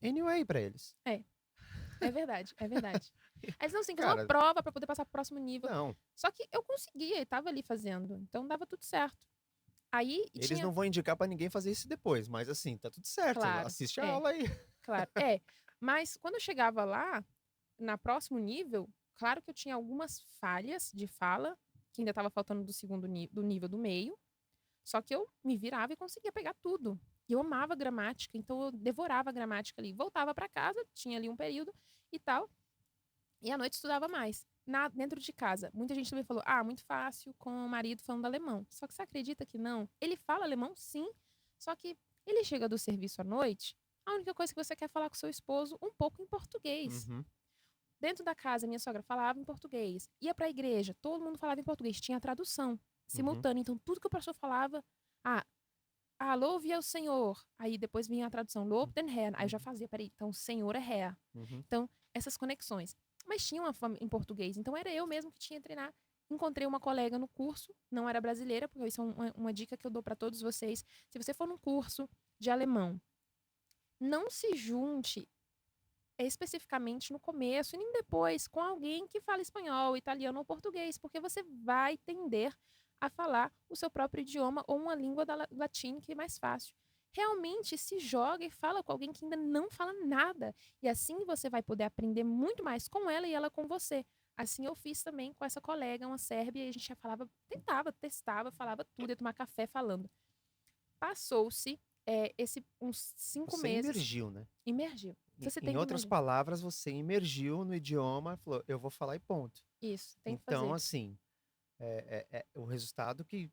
anyway pra eles. É verdade, é verdade. Aí eles não, assim, fazer uma Cara, prova pra poder passar pro próximo nível. não. Só que eu conseguia, e tava ali fazendo. Então dava tudo certo. Aí e Eles tinha. não vão indicar pra ninguém fazer isso depois, mas assim, tá tudo certo. Claro, Assiste a é, aula aí. claro. É. Mas quando eu chegava lá, na próximo nível, claro que eu tinha algumas falhas de fala, que ainda tava faltando do do nível do meio. Só que eu me virava e conseguia pegar tudo. E eu amava gramática, então eu devorava a gramática ali. Voltava para casa, tinha ali um período e tal, e à noite estudava mais. Dentro de casa, muita gente também falou: ah, muito fácil com o marido falando alemão. Só que você acredita que não? Ele fala alemão, sim, só que ele chega do serviço à noite, a única coisa que você quer é falar com seu esposo um pouco em português. Uhum, Dentro da casa, minha sogra falava em português. Ia para a igreja, todo mundo falava em português. Tinha tradução uhum. simultânea. Então, tudo que o pastor falava, ah, louve ao Senhor. Aí depois vinha a tradução, Lob den Herrn. Aí eu já Uhum, fazia, peraí, então Senhor é Herr. uhum. Então, essas conexões. Mas tinha uma forma em português. Então, era eu mesmo que tinha que treinar. Encontrei uma colega no curso, não era brasileira, porque isso é uma dica que eu dou para todos vocês. Se você for num curso de alemão, não se junte especificamente no começo e nem depois com alguém que fala espanhol, italiano ou português, porque você vai tender a falar o seu próprio idioma ou uma língua da latim que é mais fácil. Realmente se joga e fala com alguém que ainda não fala nada. E assim você vai poder aprender muito mais com ela e ela com você. Assim eu fiz também com essa colega, uma sérvia, e a gente já falava, tentava, testava, falava tudo, ia tomar café falando. Passou-se uns 5 meses, Você imergiu, né? imergiu. Você Em tem que outras imergir. palavras, você imergiu no idioma e falou, eu vou falar e ponto. Isso, tem que Então, fazer. assim, o resultado que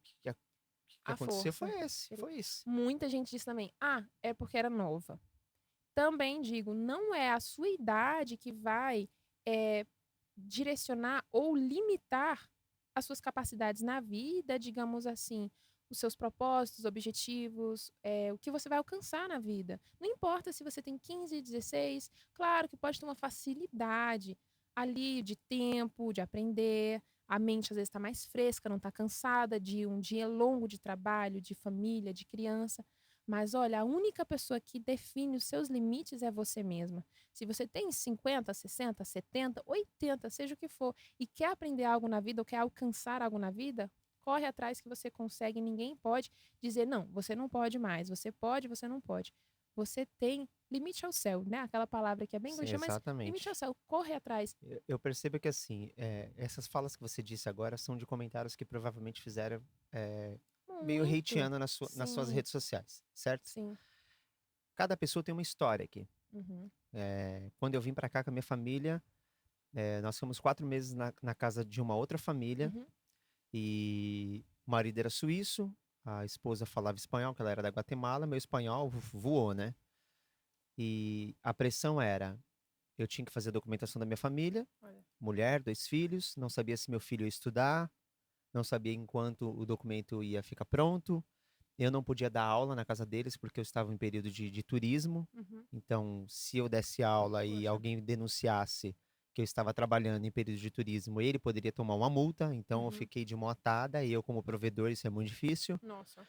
A aconteceu força. foi esse, foi isso. Muita gente diz também, ah, é porque era nova. Também digo, não é a sua idade que vai é, direcionar ou limitar as suas capacidades na vida, digamos assim, os seus propósitos, objetivos, o que você vai alcançar na vida. Não importa se você tem 15, 16, claro que pode ter uma facilidade ali de tempo, de aprender. A mente às vezes está mais fresca, não está cansada de um dia longo de trabalho, de família, de criança. Mas olha, a única pessoa que define os seus limites é você mesma. Se você tem 50, 60, 70, 80, seja o que for, e quer aprender algo na vida ou quer alcançar algo na vida, corre atrás que você consegue. Ninguém pode dizer, não, você não pode mais. Você pode, você não pode. Você tem limite ao céu, né? Aquela palavra que é bem Sim, clichê, mas limite ao exatamente. céu. Corre atrás. Eu percebo que, assim, essas falas que você disse agora são de comentários que provavelmente fizeram meio Muito. hateando nas suas Sim, redes sociais, certo? sim. Cada pessoa tem uma história aqui. Uhum, Quando eu vim pra cá com a minha família, nós ficamos 4 meses na casa de uma outra família uhum, e o marido era suíço, a esposa falava espanhol, que ela era da Guatemala, meu espanhol voou, né? E a pressão era, eu tinha que fazer a documentação da minha família, olha. mulher, 2 filhos, não sabia se meu filho ia estudar, não sabia enquanto o documento ia ficar pronto. Eu não podia dar aula na casa deles porque eu estava em período de turismo. Uhum. Então, se eu desse aula e Poxa. alguém denunciasse que eu estava trabalhando em período de turismo, ele poderia tomar uma multa. Então, eu Uhum. fiquei de mão atada e eu, como provedor, isso é muito difícil. Nossa.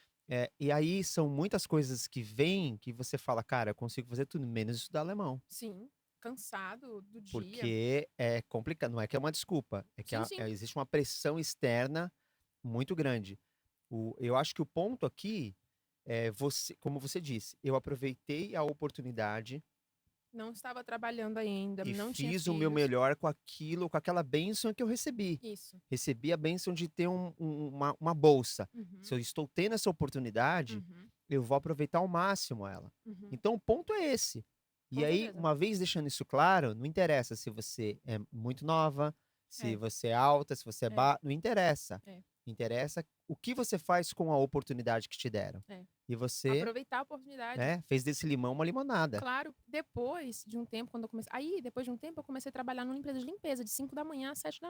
E aí são muitas coisas que vêm que você fala, cara, eu consigo fazer tudo, menos estudar alemão. Sim, cansado do dia. Porque é complicado, não é que é uma desculpa, é que Sim, sim. existe uma pressão externa muito grande. Eu acho que o ponto aqui é você, como você disse, eu aproveitei a oportunidade Não estava trabalhando ainda, e não tinha fiz o meu filhos. melhor com aquilo, com aquela bênção que eu recebi. Isso. Recebi a bênção de ter uma bolsa. Se Uhum. eu estou tendo essa oportunidade, Uhum. eu vou aproveitar ao máximo ela. Uhum. Então, o ponto é esse. E Com aí, certeza. uma vez deixando isso claro, não interessa se você é muito nova, se É, você é alta, se você é é, baixa, não interessa. é, Interessa o que você faz com a oportunidade que te deram. é. E você, Aproveitar a oportunidade. né, fez desse limão uma limonada. Claro, depois de um tempo, quando eu comecei. Aí, depois de um tempo, eu comecei a trabalhar numa empresa de limpeza, de 5 da manhã às 7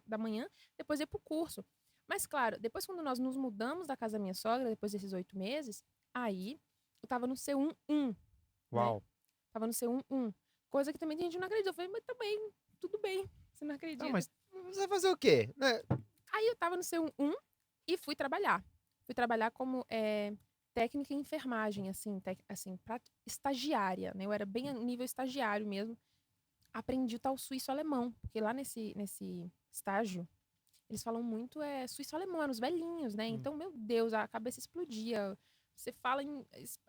da manhã, depois ia pro curso. Mas, claro, depois, quando nós nos mudamos da casa da minha sogra, depois desses 8 meses, aí eu tava no C1-1, né? Uau. Tava no C1-1. Coisa que também tem gente que não acredita. Eu falei, mas também, tudo bem, você não Tá, acredita. mas você vai fazer o quê? Né? Aí eu tava no C1-1 e fui trabalhar. Fui trabalhar como técnica em enfermagem, assim, pra estagiária, né? Eu era bem a nível estagiário mesmo. Aprendi o tal suíço-alemão, porque lá nesse estágio, eles falam muito suíço-alemão, eram os velhinhos, né? Hum. Então, meu Deus, a cabeça explodia. Você fala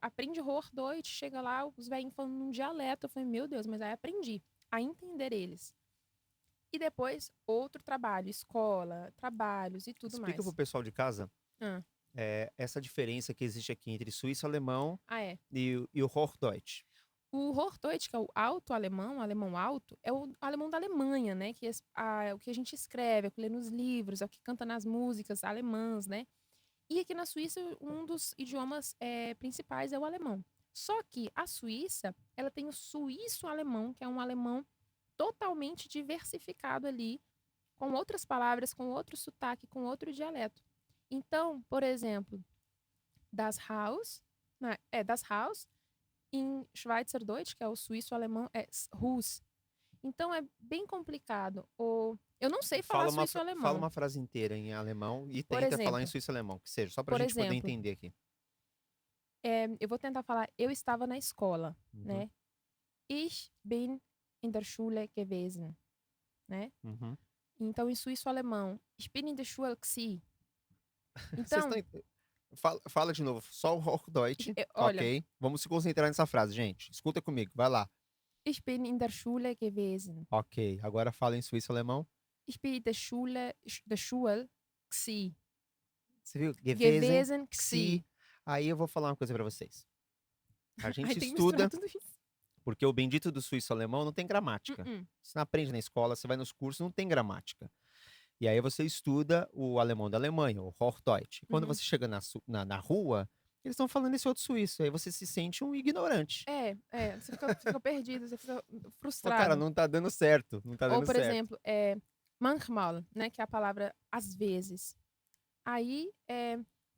aprende Hochdeutsch, chega lá, os velhinhos falando num dialeto. Eu falei, meu Deus, mas aí aprendi a entender eles. E depois, outro trabalho, escola, trabalhos e tudo Explica pro mais. pessoal de casa Ah, essa diferença que existe aqui entre suíço-alemão é. e o Hochdeutsch. O Hochdeutsch, que é o alto alemão, o alemão alto, é o alemão da Alemanha, né? Que é o que a gente escreve, é o que lê nos livros, é o que canta nas músicas alemãs, né? E aqui na Suíça, um dos idiomas principais é o alemão. Só que a Suíça, ela tem o suíço-alemão, que é um alemão totalmente diversificado ali, com outras palavras, com outro sotaque, com outro dialeto. Então, por exemplo, das Haus, das Haus, em Schweizerdeutsch, que é o suíço-alemão, é Hus. Então é bem complicado. Eu não sei falar Fala suíço-alemão. uma frase inteira em alemão e Por tenta falar em exemplo, suíço-alemão, que seja, só pra por gente poder exemplo, entender aqui. eu vou tentar falar, eu estava na escola, Uhum, né? Ich bin in der Schule gewesen, né? uhum. Então, em suíço-alemão, ich bin in der Schule gsi. Vocês estão. Então, Fala de novo, só o Hochdeutsch, olha, ok? Vamos se concentrar nessa frase, gente. Escuta comigo, vai lá. ich bin in der Schule gewesen. Ok, agora fala em suíço-alemão. Ich bin in der Schule gsi. Você viu? Gewesen, Gewesen gsi. gsi. Aí eu vou falar uma coisa pra vocês. A Aí gente tem que misturar estuda, tudo isso. porque o bendito do suíço-alemão não tem gramática. Uh-uh. Você não aprende na escola, você vai nos cursos, não tem gramática. E aí você estuda o alemão da Alemanha, o Hochdeutsch. Quando Uhum. você chega na rua, eles estão falando esse outro suíço. Aí você se sente um ignorante. Você fica perdido, você fica Pô, frustrado. cara, não tá dando certo. Não tá Ou, dando por certo. exemplo, manchmal, né? Que é a palavra às vezes. Aí,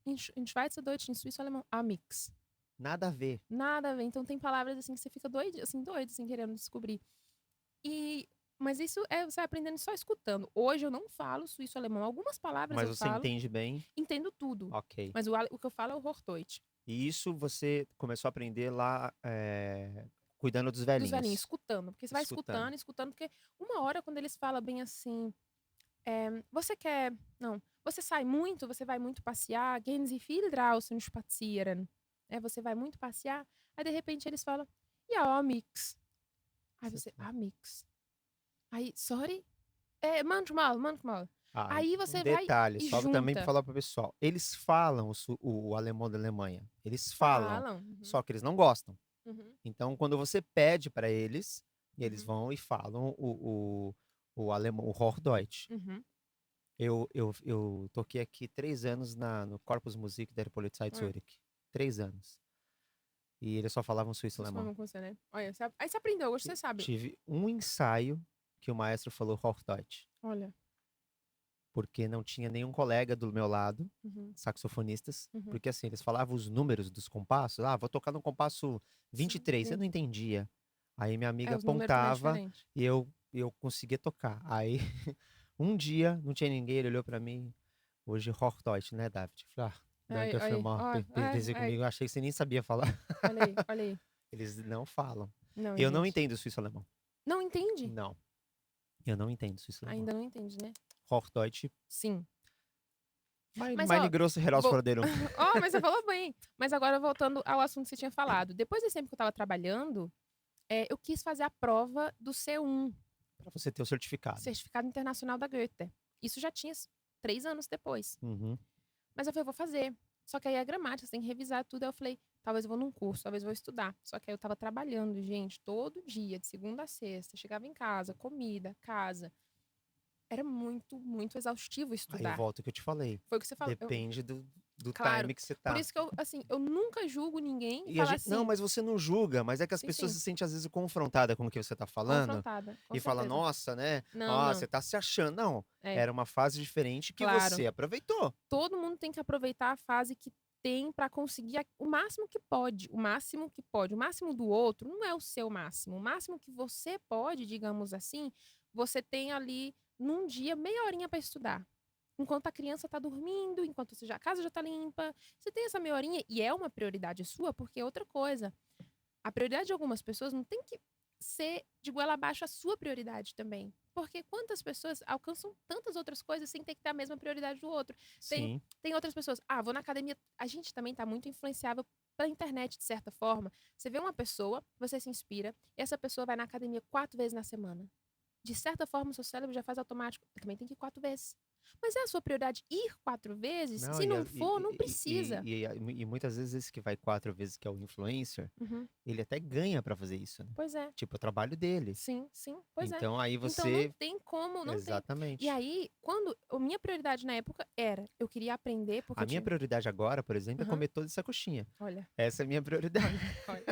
em Schweizerdeutsch, em suíço-alemão, amix. Nada a ver. Nada a ver. Então, tem palavras assim que você fica doido, assim, querendo descobrir. Mas isso você vai aprendendo só escutando. Hoje eu não falo suíço-alemão. Algumas palavras Mas eu você falo, entende bem? entendo tudo. Ok. Mas o que eu falo é o Hochdeutsch. E isso você começou a aprender lá cuidando dos Dos velhinhos. velhinhos, escutando. Porque você vai Escutando. escutando, porque uma hora quando eles falam bem assim, você quer, não, você sai muito, você vai muito passear, gehen Sie viel draußen spazieren. Você vai muito passear, aí de repente eles falam, ja, amix. Aí você, amix. Aí, sorry? Manchmal. Aí você vai Detalhe, e só também pra junta. falar pro pessoal. Eles falam o alemão da Alemanha. Eles falam, Falam. só que eles não gostam. Uhum. Então, quando você pede pra eles, eles Uhum. vão e falam o alemão, o Hochdeutsch. Uhum. Eu toquei aqui 3 anos no Corpus Musik der Polizei Zürich. 3 anos. E eles só falavam Isso suíço-alemão. mesmo com você, né? Olha, aí você aprendeu, hoje você sabe. Tive um ensaio que o maestro falou Hochdeutsch. Olha. Porque não tinha nenhum colega do meu lado, saxofonistas, porque assim, eles falavam os números dos compassos, vou tocar no compasso 23, Sim. eu não entendia. Aí minha amiga Os números também é apontava diferente. e eu conseguia tocar. Aí, um dia, não tinha ninguém, ele olhou pra mim, hoje Hochdeutsch, né, David? Eu falei, danke vielmals. Pensei comigo, eu achei que você nem sabia falar. Olha aí. Eles não falam. Não, Eu não gente. entendo suíço-alemão. Não entende? Não. Eu não entendo suíço-alemão. Ainda não entende, né? Hochdeutsch. Sim. Meine grosse Herausforderung. Mas você falou bem. Mas agora, voltando ao assunto que você tinha falado. Depois desse tempo que eu tava trabalhando, eu quis fazer a prova do C1. Pra você ter o certificado. Certificado Internacional da Goethe. Isso já tinha 3 anos depois. Uhum. Mas eu falei, vou fazer. Só que aí a gramática, você tem que revisar tudo. Aí eu falei, talvez eu vou num curso, talvez eu vou estudar. Só que aí eu tava trabalhando, gente, todo dia, de segunda a sexta. Chegava em casa, comida, casa. Era muito, muito exaustivo estudar. Aí volta o que eu te falei. Foi o que você falou. Depende do Claro, time que você tá. Por isso que eu nunca julgo ninguém e assim... Não, mas você não julga, mas é que as pessoas se sentem às vezes confrontadas com o que você tá falando. Confrontada, com e certeza. fala, nossa, né? Não. Você tá se achando. Não, era uma fase diferente que você aproveitou. Todo mundo tem que aproveitar a fase que tem pra conseguir o máximo que pode. O máximo que pode. O máximo do outro não é o seu máximo. O máximo que você pode, digamos assim, você tem ali num dia meia horinha pra estudar. enquanto a criança tá dormindo, enquanto a casa já tá limpa. Você tem essa meia horinha e é uma prioridade sua, porque é outra coisa. A prioridade de algumas pessoas não tem que ser de goela abaixo a sua prioridade também. Porque quantas pessoas alcançam tantas outras coisas sem ter que ter a mesma prioridade do outro? Tem, Sim. tem outras pessoas, vou na academia. A gente também tá muito influenciável pela internet, de certa forma. Você vê uma pessoa, você se inspira, e essa pessoa vai na academia 4 vezes na semana. De certa forma, o seu cérebro já faz automático. Eu também tenho que ir 4 vezes. Mas é a sua prioridade ir 4 vezes? Não, Se não for, não precisa. e muitas vezes esse que vai 4 vezes, que é o influencer, Uhum. ele até ganha pra fazer isso, né? Pois é. Tipo, é o trabalho dele. Sim, sim, pois é. Então aí Então não você. tem como, não tem. E Exatamente. aí, quando a minha prioridade na época era, eu queria aprender porque A eu minha tinha. prioridade agora, por exemplo, é Aham, comer toda essa coxinha. olha, Essa é a minha prioridade. olha.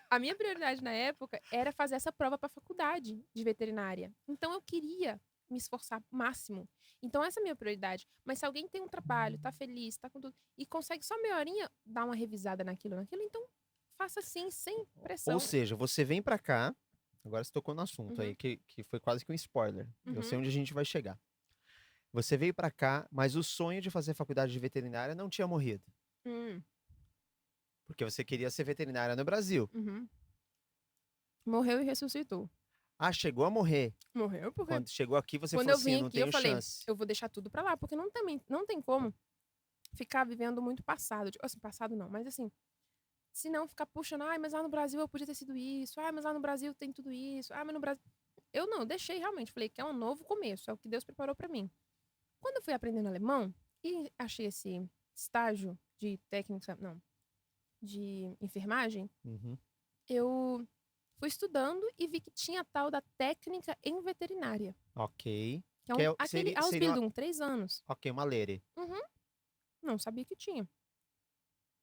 A minha prioridade na época era fazer essa prova para faculdade de veterinária. Então eu queria me esforçar o máximo. Então essa é a minha prioridade. Mas se alguém tem um trabalho, tá feliz, tá com tudo e consegue só meia horinha dar uma revisada naquilo, então faça assim, sem Ou pressão. seja, você vem pra cá. Agora você tocou no assunto Uhum, aí, que foi quase que um spoiler. Eu sei uhum, onde a gente vai chegar. Você veio pra cá, mas o sonho de fazer faculdade de veterinária não tinha morrido. hum, Porque você queria ser veterinária no Brasil. uhum. Morreu e ressuscitou. Ah, chegou a morrer. Morreu porque Quando chegou aqui, você quando falou eu assim: vim não aqui, eu tenho falei, chance. eu vou deixar tudo pra lá, porque não tem como ficar vivendo muito passado. Tipo, assim, passado não, mas assim, se não ficar puxando, mas lá no Brasil eu podia ter sido isso, mas lá no Brasil tem tudo isso, mas no Brasil. Eu não, deixei realmente, falei que é um novo começo, é o que Deus preparou pra mim. Quando eu fui aprendendo alemão e achei esse estágio de técnica, não, de enfermagem, Uhum. eu fui estudando e vi que tinha a tal da técnica em veterinária. Ok. Que é Que aquele seria uma, Ausbildung, 3 anos. ok, uma lere. Uhum, não sabia que tinha.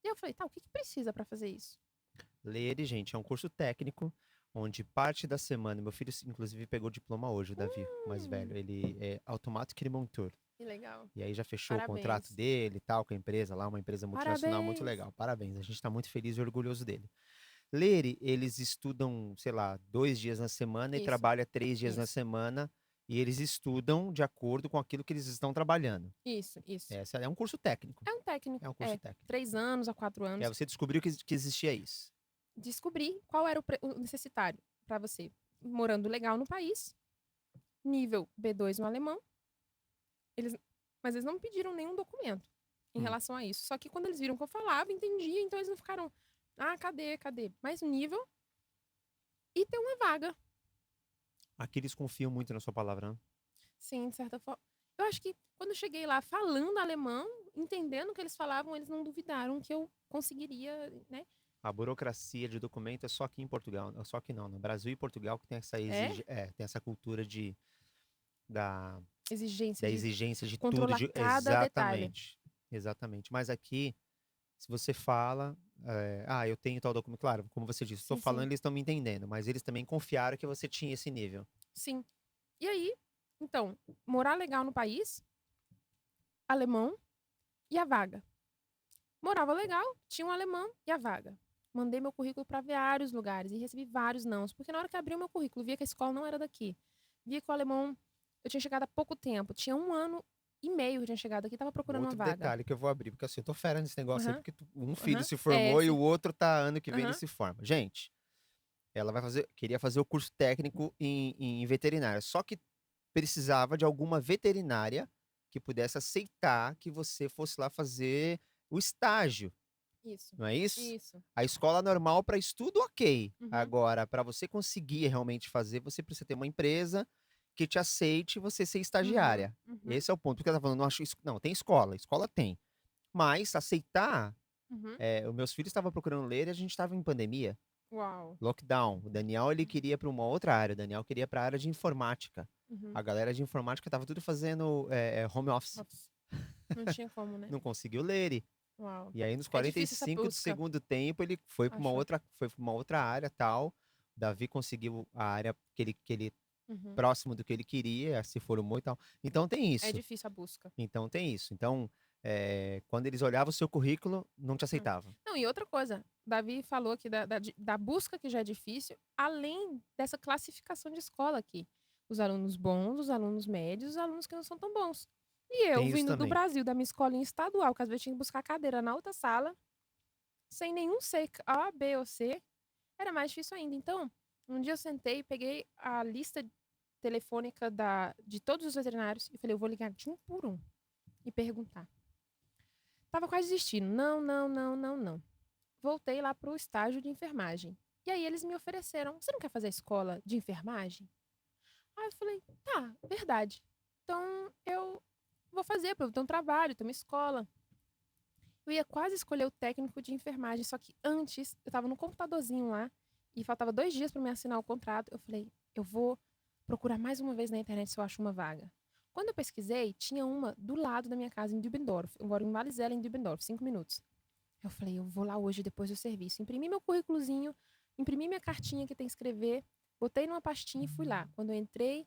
E eu falei, tá, o que precisa pra fazer isso? Lere, gente, é um curso técnico onde parte da semana, meu filho inclusive pegou o diploma hoje, o Davi, o mais velho, ele é Automatic Monteur. Que legal. E aí já fechou o contrato Parabéns. dele e tal, com a empresa lá, uma empresa multinacional muito Parabéns. legal. Parabéns, a gente tá muito feliz e orgulhoso dele. Lere, eles estudam, sei lá, 2 dias na semana e Isso, trabalha 3 dias na isso, semana. E eles estudam de acordo com aquilo que eles estão trabalhando. isso, isso. Essa é um curso técnico. É um técnico, É um curso técnico. 3 anos a 4 E aí anos. você descobriu que existia isso. Descobri qual era o necessitário pra você. Morando legal no país, nível B2 no alemão. Mas eles não me pediram nenhum documento em Hum. relação a isso. Só que quando eles viram que eu falava, entendia, então eles não ficaram, cadê? Mais nível e ter uma vaga. Aqui eles confiam muito na sua palavra, né? Sim, de certa forma. Eu acho que quando eu cheguei lá falando alemão, entendendo o que eles falavam, eles não duvidaram que eu conseguiria, né? A burocracia de documento é só aqui em Portugal. Só que não, no Brasil e Portugal que tem essa, É? tem essa cultura da, Exigência da de exigência de tudo. controlar cada detalhe. Exatamente. Exatamente. Mas aqui, se você fala, eu tenho tal documento. Claro, como você disse, estou Sim, falando, sim. eles estão me entendendo, mas eles também confiaram que você tinha esse nível. Sim. E aí, então, morar legal no país, alemão e a vaga. Morava legal, tinha um alemão e a vaga. Mandei meu currículo para vários lugares e recebi vários nãos, porque na hora que abri o meu currículo, via que a escola não era daqui. Via que o alemão, eu tinha chegado há pouco tempo, tinha 1 ano e meio que eu tinha chegado aqui, tava procurando uma Outro vaga. detalhe que eu vou abrir, porque assim, eu tô fera nesse negócio aí, Aham, porque um filho aham. se formou e Sim. o outro tá ano que vem ele Aham. se forma. Gente, ela queria fazer o curso técnico em veterinária, só que precisava de alguma veterinária que pudesse aceitar que você fosse lá fazer o estágio, Isso. não é isso? Isso. A escola normal para estudo, ok. Uhum. Agora, para você conseguir realmente fazer, você precisa ter uma empresa que te aceite você ser estagiária. Uhum. Esse é o ponto. Porque ela tá falando, não, não, tem escola tem. Mas aceitar, Uhum. os meus filhos estavam procurando ler e a gente estava em pandemia, Uau. lockdown. O Daniel, ele queria para uma outra área. O Daniel queria para a área de informática. Uhum. A galera de informática estava tudo fazendo home office. Não tinha como, né? Não conseguiu ler. Uau. E aí, nos É difícil essa 45 do busca. segundo tempo, ele foi para Achou. uma outra área tal. Davi conseguiu a área que ele Uhum. próximo do que ele queria, se formou e tal. Então tem isso. É difícil a busca. Então tem isso. Então, quando eles olhavam o seu currículo, não te aceitavam. Não, e outra coisa, Davi falou aqui da busca que já é difícil, além dessa classificação de escola aqui. Os alunos bons, os alunos médios, os alunos que não são tão bons. E eu, Tem isso vindo do também. Brasil, da minha escolinha estadual, que às vezes tinha que buscar cadeira na outra sala, sem nenhum C, A, B ou C, era mais difícil ainda. Então, um dia eu sentei, peguei a lista telefônica de todos os veterinários e falei, eu vou ligar de um por um e perguntar. Tava quase desistindo. Não, não, não, não, não. Voltei lá pro estágio de enfermagem. E aí eles me ofereceram, você não quer fazer a escola de enfermagem? Aí eu falei, tá, verdade. Então eu vou fazer, porque eu tenho um trabalho, tenho uma escola. Eu ia quase escolher o técnico de enfermagem, só que antes eu tava no computadorzinho lá e faltava 2 dias para me assinar o contrato. Eu falei, eu vou procurar mais uma vez na internet se eu acho uma vaga. Quando eu pesquisei, tinha uma do lado da minha casa em Dübendorf. Eu moro em Malizela, em Dübendorf, 5 minutos. Eu falei, eu vou lá hoje depois do serviço. Imprimi meu currículozinho, imprimi minha cartinha que tem que escrever, botei numa pastinha e fui lá. Quando eu entrei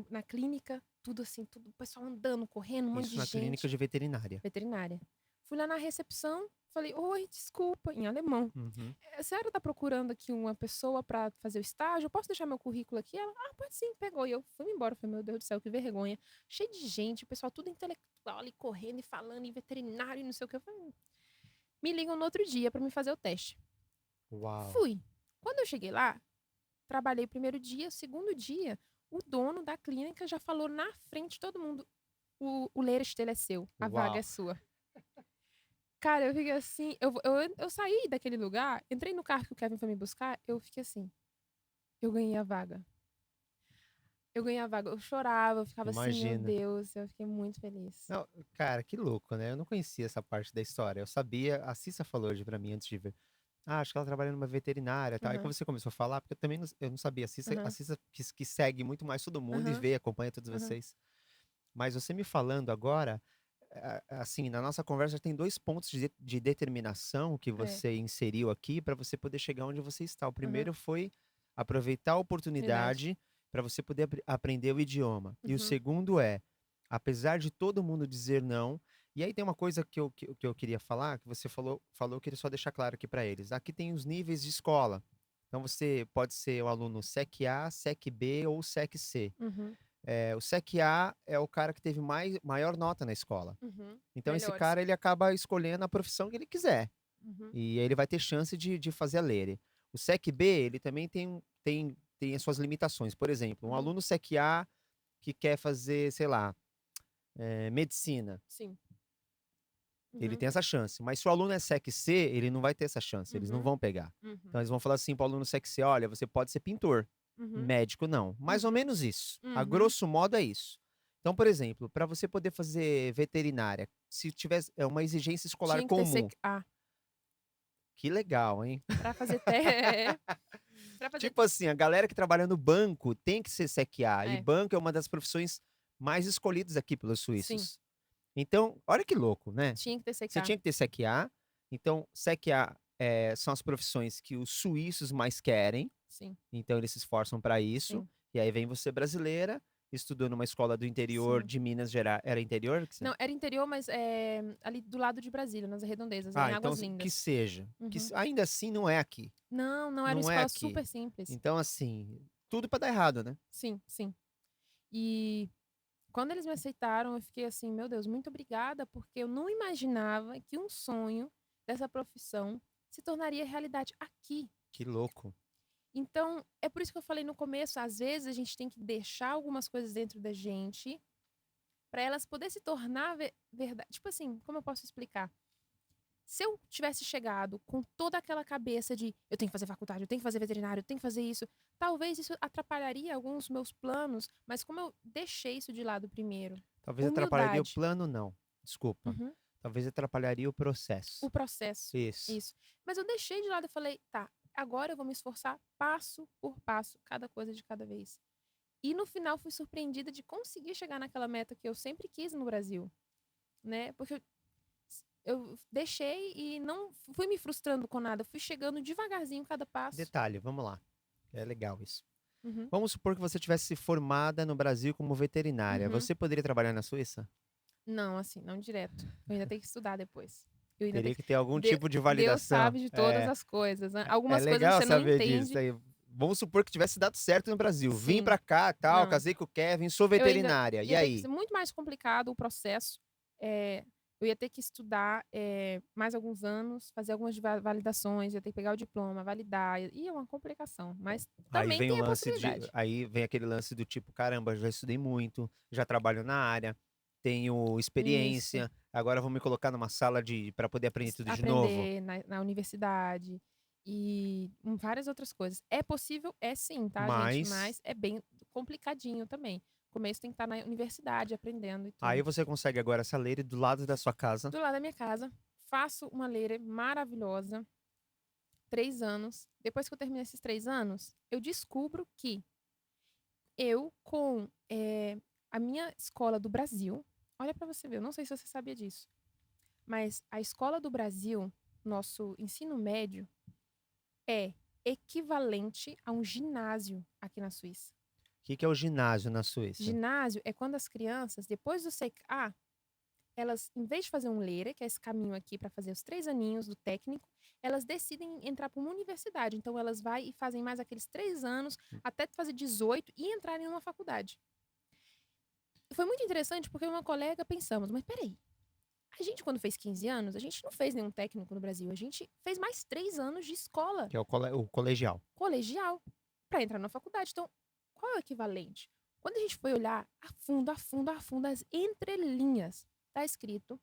na clínica, tudo assim, tudo, o pessoal andando, correndo, um monte Isso de na clínica gente. de veterinária. Veterinária. Fui lá na recepção, falei, oi, desculpa, em alemão. Uhum. A senhora tá procurando aqui uma pessoa para fazer o estágio? Eu posso deixar meu currículo aqui? Ela, pode sim, pegou. E eu fui embora. Falei, meu Deus do céu, que vergonha. Cheio de gente, o pessoal tudo intelectual ali, correndo e falando, e veterinário, e não sei o que. Eu falei, me ligam no outro dia para me fazer o teste. Uau. Fui. Quando eu cheguei lá, trabalhei o primeiro dia, o segundo dia, o dono da clínica já falou na frente de todo mundo, o Lehrstelle é seu, a vaga Uau. é sua. Cara, eu fiquei assim, eu saí daquele lugar, entrei no carro que o Kevin foi me buscar, eu fiquei assim, eu ganhei a vaga. Eu ganhei a vaga, eu chorava, eu ficava assim, meu Imagina. Deus, eu fiquei muito feliz. Não, cara, que louco, né? Eu não conhecia essa parte da história. Eu sabia, a Cissa falou hoje pra mim antes de ver. Ah, acho que ela trabalha numa veterinária e tal. Aí Aham, quando você começou a falar, porque eu também eu não sabia. A aham, Cissa que segue muito mais todo mundo e aham, vê, acompanha todos aham. vocês. Mas você me falando agora, assim, na nossa conversa tem 2 pontos de determinação que É, você inseriu aqui para você poder chegar onde você está. O aham, primeiro foi aproveitar a verdade. oportunidade para você poder aprender o idioma. E o Uhum, segundo é, apesar de todo mundo dizer não, e aí tem uma coisa que eu queria falar, que você falou, eu queria só deixar claro aqui para eles. Aqui tem os níveis de escola. Então você pode ser o aluno SEC A, SEC B ou SEC C. uhum, O SEC A é o cara que teve maior nota na escola. uhum. Então esse Melhores. cara ele acaba escolhendo a profissão que ele quiser. Uhum, E ele vai ter chance de fazer a Lere. O SEC B, ele também tem as suas limitações. Por exemplo, um uhum, aluno SEC A que quer fazer, sei lá, medicina, sim. ele Uhum, tem essa chance. Mas se o aluno é SEC C, ele não vai ter essa chance, eles não uhum, vão pegar. Então uhum, eles vão falar assim para o aluno SEC C, olha, você pode ser pintor, uhum, médico não. Mais ou uhum, menos isso. A uhum. grosso modo é isso. Então, por exemplo, para você poder fazer veterinária, se tivesse uma exigência escolar Tinha que ter comum, CA. que legal, hein? Pra fazer pra fazer. Tipo assim, a galera que trabalha no banco tem que ser SEC-A, e É, banco é uma das profissões mais escolhidas aqui pelos sim. suíços. Então, olha que louco, né? Tinha que ter Você CA. tinha que ter SEC-A, então SEC-A são as profissões que os suíços mais querem, Sim, então eles se esforçam para isso, sim, e aí vem você brasileira, estudou numa escola do interior sim. de Minas Gerais, era interior? Não, era interior, mas ali do lado de Brasília, nas redondezas, Ah, em então Águas que Lindas. seja, Uhum. ainda assim não é aqui, Não, não, era uma não é escola aqui. super simples. Então assim, tudo para dar errado, né? Sim, sim. E quando eles me aceitaram, eu fiquei assim, meu Deus, muito obrigada, porque eu não imaginava que um sonho dessa profissão se tornaria realidade aqui. Que louco. Então, é por isso que eu falei no começo, às vezes a gente tem que deixar algumas coisas dentro da gente para elas poderem se tornar verdade. Tipo assim, como eu posso explicar? Se eu tivesse chegado com toda aquela cabeça de eu tenho que fazer faculdade, eu tenho que fazer veterinário, eu tenho que fazer isso, talvez isso atrapalharia alguns meus planos, mas como eu deixei isso de lado primeiro, Talvez atrapalharia o humildade, plano, não. Desculpa. uhum, Talvez atrapalharia o processo. o processo, Isso. isso. Mas eu deixei de lado e falei, tá, agora eu vou me esforçar passo por passo, cada coisa de cada vez. E no final fui surpreendida de conseguir chegar naquela meta que eu sempre quis no Brasil, né? Porque eu deixei e não fui me frustrando com nada, fui chegando devagarzinho cada passo. Detalhe, vamos lá. É legal isso. Uhum, Vamos supor que você tivesse formada no Brasil como veterinária. uhum. Você poderia trabalhar na Suíça? Não, assim, não direto. Eu ainda tenho que estudar depois. Eu ainda tenho Teria que... que ter algum tipo de Deus validação. sabe de todas É, as coisas, né? é Algumas coisas legal você não saber disso. entende. Aí vamos supor que tivesse dado certo no Brasil. Vim Sim. pra cá, tal, Não. casei com o Kevin, sou Eu ainda veterinária. E ia ter que aí? ser muito mais complicado o processo. Eu ia ter que estudar mais alguns anos, fazer algumas validações, ia ter que pegar o diploma, validar. E é uma complicação. Mas Aí também vem o tem a lance de. possibilidade. Aí vem aquele lance do tipo, caramba, já estudei muito, já trabalho na área, tenho Isso. experiência, agora vou me colocar numa sala para poder aprender tudo de novo. Aprender na universidade e várias outras coisas. É possível? É sim, tá, gente? Mas Mas é bem complicadinho também. No começo tem que estar na universidade aprendendo e aí tudo. você consegue agora essa leire do lado da sua casa. Do lado da minha casa, faço uma leira maravilhosa, 3 anos. Depois que eu termino esses 3 anos, eu descubro que eu, com a minha escola do Brasil, olha pra você ver, eu não sei se você sabia disso, mas a escola do Brasil, nosso ensino médio, é equivalente a um ginásio aqui na Suíça. O que é o ginásio na Suíça? Ginásio é quando as crianças, depois do CA, elas, em vez de fazer um LERE, que é esse caminho aqui para fazer os 3 aninhos do técnico, elas decidem entrar para uma universidade. Então, elas vão e fazem mais aqueles 3 anos, até fazer 18 e entrarem numa faculdade. Foi muito interessante porque uma colega pensamos, mas peraí, a gente quando fez 15 anos, a gente não fez nenhum técnico no Brasil, a gente fez mais 3 anos de escola Que é o colegial. colegial para entrar na faculdade. Então, qual é o equivalente? Quando a gente foi olhar a fundo as entrelinhas, tá escrito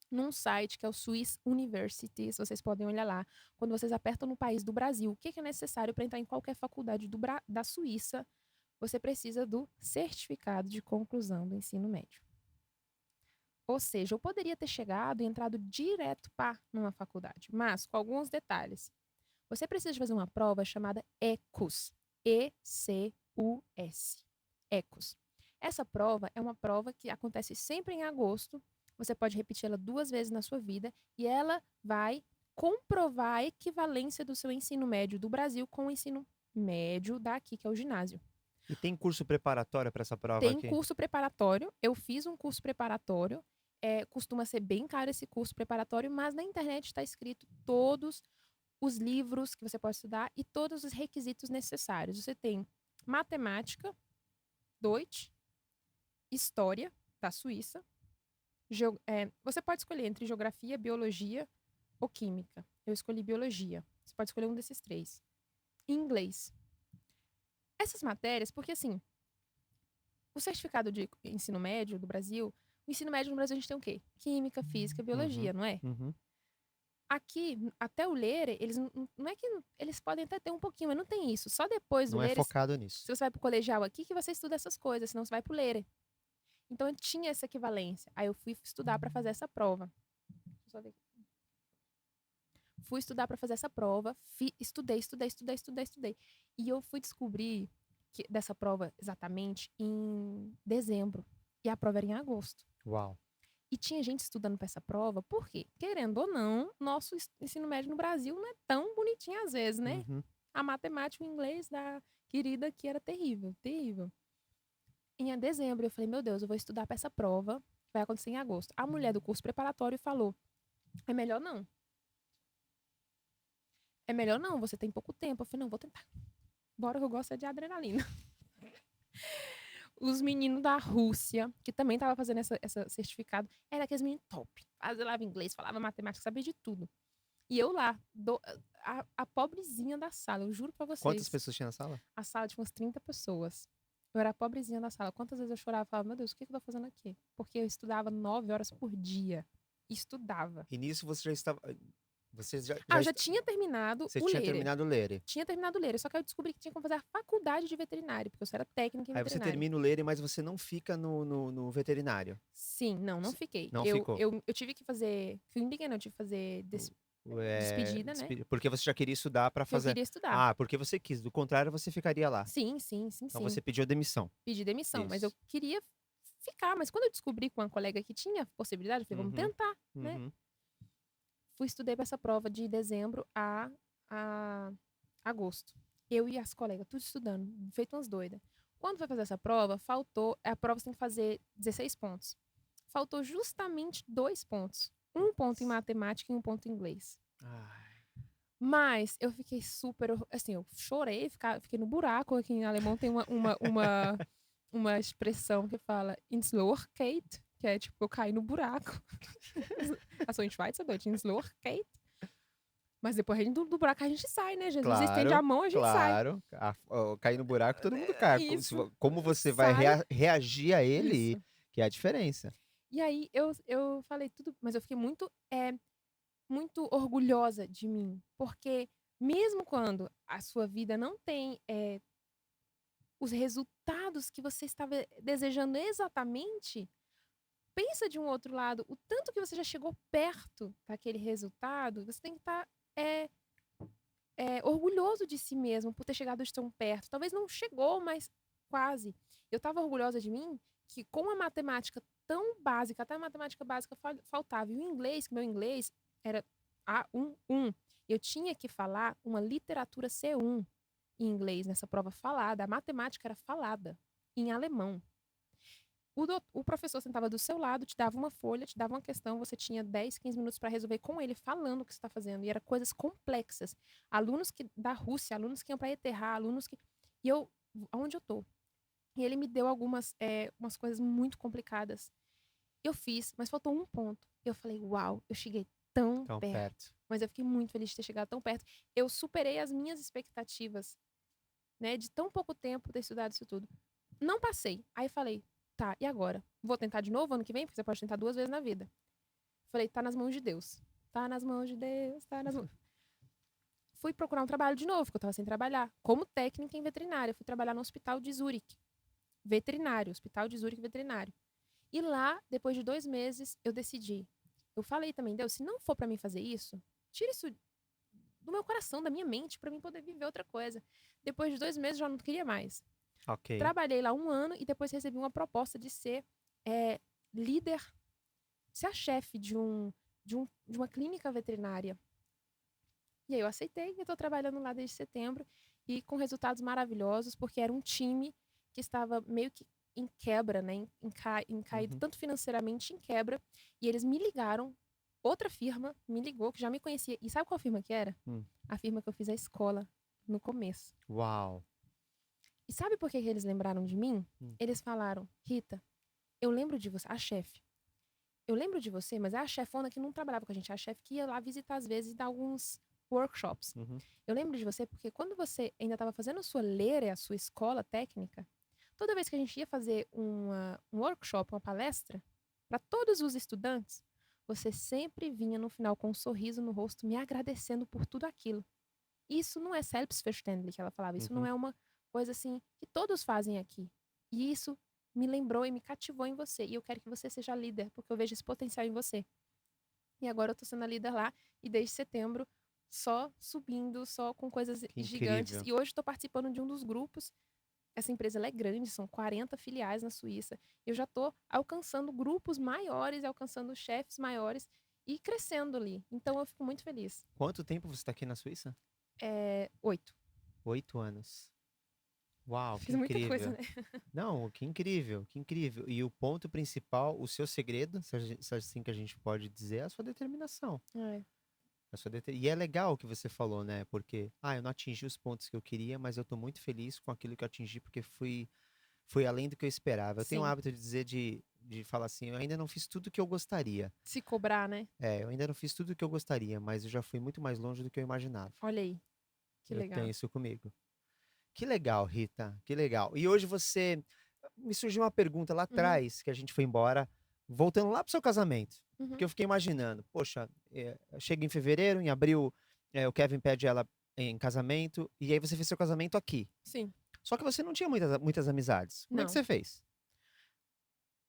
num site que é o Swiss University, vocês podem olhar lá. Quando vocês apertam no país do Brasil, o que é necessário para entrar em qualquer faculdade da Suíça, você precisa do certificado de conclusão do ensino médio. Ou seja, eu poderia ter chegado e entrado direto para numa faculdade, mas com alguns detalhes. Você precisa fazer uma prova chamada ECUS. ECUS. ECUS. Essa prova é uma prova que acontece sempre em agosto. Você pode repeti-la 2 vezes na sua vida e ela vai comprovar a equivalência do seu ensino médio do Brasil com o ensino médio daqui, que é o ginásio. E tem curso preparatório para essa prova Tem aqui? curso preparatório. Eu fiz um curso preparatório. Costuma ser bem caro esse curso preparatório, mas na internet está escrito todos os livros que você pode estudar e todos os requisitos necessários. Você tem matemática, Deutsch, história da Suíça. Você pode escolher entre geografia, biologia ou química. Eu escolhi biologia. Você pode escolher um desses 3. Inglês. Essas matérias, porque assim, o certificado de ensino médio do Brasil, o ensino médio no Brasil a gente tem o quê? Química, física, biologia, não é? Aqui, até o LERE, eles não é que eles podem até ter um pouquinho, mas não tem isso. Só depois do Não é LERE, focado nisso. se você vai pro colegial aqui, que você estuda essas coisas, senão você vai pro LERE. Então eu tinha essa equivalência. Aí eu fui estudar para fazer essa prova. Deixa eu só ver aqui. Fui estudar para fazer essa prova, estudei. E eu fui descobrir dessa prova exatamente em dezembro. E a prova era em agosto. Uau. E tinha gente estudando para essa prova, por quê? Querendo ou não, nosso ensino médio no Brasil não é tão bonitinho às vezes, né? A matemática e o inglês da querida que era terrível, terrível. Em dezembro, eu falei, meu Deus, eu vou estudar para essa prova, que vai acontecer em agosto. A mulher do curso preparatório falou, é melhor não. É melhor não, você tem pouco tempo. Eu falei, não, vou tentar. Bora que eu gosto de adrenalina. Os meninos da Rússia, que também estavam fazendo essa certificado, eram aqueles meninos top. Falava inglês, falava matemática, sabia de tudo. E eu lá, a pobrezinha da sala, eu juro pra vocês. Quantas pessoas tinha na sala? A sala tinha umas 30 pessoas. Eu era a pobrezinha da sala. Quantas vezes eu chorava e falava, meu Deus, o que eu tô fazendo aqui? Porque eu estudava 9 horas por dia. Estudava. E nisso você já estava... Eu já tinha terminado Você o tinha LERE. terminado o LERE. Tinha terminado o LERE, só que eu descobri que tinha que fazer a faculdade de veterinário, porque eu só era técnica em Aí você veterinário. termina o LERE, mas você não fica no veterinário. Sim, não fiquei. Não ficou. Eu tive que fazer... Não, eu tive que fazer despedida, né? Porque você já queria estudar para fazer... Eu queria estudar. Ah, porque você quis. Do contrário, você ficaria lá. Sim. Então você pediu demissão. Pedi demissão, Isso. mas eu queria ficar. Mas quando eu descobri com uma colega que tinha possibilidade, eu falei, vamos tentar, né? Estudei para essa prova de dezembro a agosto. Eu e as colegas, tudo estudando, feito umas doidas. Quando foi fazer essa prova, faltou... A prova você tem que fazer 16 pontos. Faltou justamente 2 pontos. 1 ponto em matemática e 1 ponto em inglês. Ai. Mas eu fiquei super, assim, eu chorei, fiquei no buraco. Aqui em alemão tem uma expressão que fala ins Loch geht, que é tipo, eu caí no buraco. Also in Schweizerdeutsch, ins Loch geht. Mas depois do buraco a gente sai, né? Jesus estende a Claro, mão, a gente sai. claro. Cair no buraco, todo mundo cai. Isso, Como você vai sai, reagir a ele, isso. que é a diferença. E aí eu falei tudo, mas eu fiquei muito orgulhosa de mim, porque mesmo quando a sua vida não tem os resultados que você estava desejando exatamente, pensa de um outro lado, o tanto que você já chegou perto daquele resultado, você tem que estar orgulhoso de si mesmo por ter chegado tão perto. Talvez não chegou, mas quase. Eu estava orgulhosa de mim que com a matemática tão básica, até a matemática básica faltava. E o inglês, que meu inglês era A1, eu tinha que falar uma literatura C1 em inglês nessa prova falada. A matemática era falada em alemão. O professor sentava do seu lado, te dava uma folha, te dava uma questão, você tinha 10, 15 minutos para resolver com ele, falando o que você está fazendo. E era coisas complexas. Alunos da Rússia, alunos que iam para ETH, alunos que. E eu, aonde eu tô? E ele me deu umas coisas muito complicadas. Eu fiz, mas faltou um ponto. Eu falei, uau, eu cheguei tão Tão perto. perto. Mas eu fiquei muito feliz de ter chegado tão perto. Eu superei as minhas expectativas, né, de tão pouco tempo ter estudado isso tudo. Não passei. Aí falei, tá, e agora? Vou tentar de novo ano que vem? Porque você pode tentar 2 vezes na vida. Falei, tá nas mãos de Deus. Tá nas mãos de Deus, tá nas mãos. Fui procurar um trabalho de novo, porque eu tava sem trabalhar. Como técnica em veterinária. Fui trabalhar no hospital de Zurique. Veterinário, hospital de Zurique veterinário. E lá, depois de 2 meses, eu decidi. Eu falei também, Deus, se não for pra mim fazer isso, tira isso do meu coração, da minha mente, pra mim poder viver outra coisa. Depois de 2 meses, já não queria mais. Ok. Trabalhei lá 1 ano e depois recebi uma proposta de ser líder, ser a chefe de uma clínica veterinária. E aí eu aceitei e estou trabalhando lá desde setembro e com resultados maravilhosos, porque era um time que estava meio que em quebra, né? Caído tanto financeiramente, em quebra. E eles me ligaram, outra firma me ligou, que já me conhecia. E sabe qual firma que era? A firma que eu fiz a escola no começo. Uau. E sabe por que eles lembraram de mim? Eles falaram, Rita, eu lembro de você, a chefe. Eu lembro de você, mas é a chefona que não trabalhava com a gente, é a chefe que ia lá visitar às vezes e dar alguns workshops. Eu lembro de você porque quando você ainda estava fazendo a sua Lehre, a sua escola técnica, toda vez que a gente ia fazer um workshop, uma palestra, para todos os estudantes, você sempre vinha no final com um sorriso no rosto, me agradecendo por tudo aquilo. Isso não é selbstverständlich, que ela falava, isso não é uma coisa assim que todos fazem aqui. E isso me lembrou e me cativou em você. E eu quero que você seja líder, porque eu vejo esse potencial em você. E agora eu tô sendo a líder lá, e desde setembro, só subindo, só com coisas gigantes. Incrível. E hoje estou participando de um dos grupos. Essa empresa ela é grande, são 40 filiais na Suíça. Eu já estou alcançando grupos maiores, alcançando chefes maiores e crescendo ali. Então eu fico muito feliz. Quanto tempo você está aqui na Suíça? 8. 8 anos. Uau, que Fiz muita coisa, incrível. né? Não, que incrível, que incrível. E o ponto principal, o seu segredo, se assim que a gente pode dizer, é a sua determinação. E é legal o que você falou, né? Porque, eu não atingi os pontos que eu queria, mas eu tô muito feliz com aquilo que eu atingi, porque foi além do que eu esperava. Eu tenho o Sim. hábito de dizer, de falar assim, eu ainda não fiz tudo o que eu gostaria. Se cobrar, né? Eu ainda não fiz tudo o que eu gostaria, mas eu já fui muito mais longe do que eu imaginava. Olha aí, que Eu legal. tenho isso comigo. Que legal, Rita, que legal. E hoje me surgiu uma pergunta lá atrás, que a gente foi embora, voltando lá pro seu casamento. Porque eu fiquei imaginando, poxa, chega em fevereiro, em abril, o Kevin pede ela em casamento, e aí você fez seu casamento aqui. Sim. Só que você não tinha muitas amizades. Como é que Não. você fez?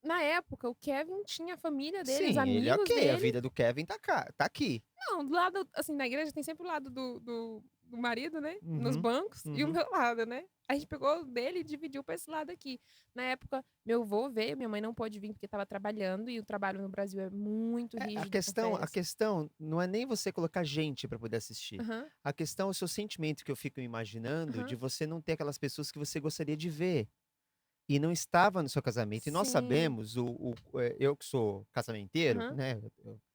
Na época, o Kevin tinha a família dele, os Sim, ele amigos ok, a dele. vida do Kevin tá aqui. Não, do lado, assim, na igreja tem sempre o lado do marido, né? Nos Uhum, bancos, e o meu lado, né? A gente pegou o dele e dividiu pra esse lado aqui. Na época, meu avô veio, minha mãe não pôde vir porque tava trabalhando, e o trabalho no Brasil é muito A rígido com questão, a férias. questão não é nem você colocar gente pra poder assistir. Aham, A questão é o seu sentimento que eu fico imaginando de aham. você não ter aquelas pessoas que você gostaria de ver e não estava no seu casamento. E nós Sim. sabemos, eu que sou casamenteiro, Aham. né?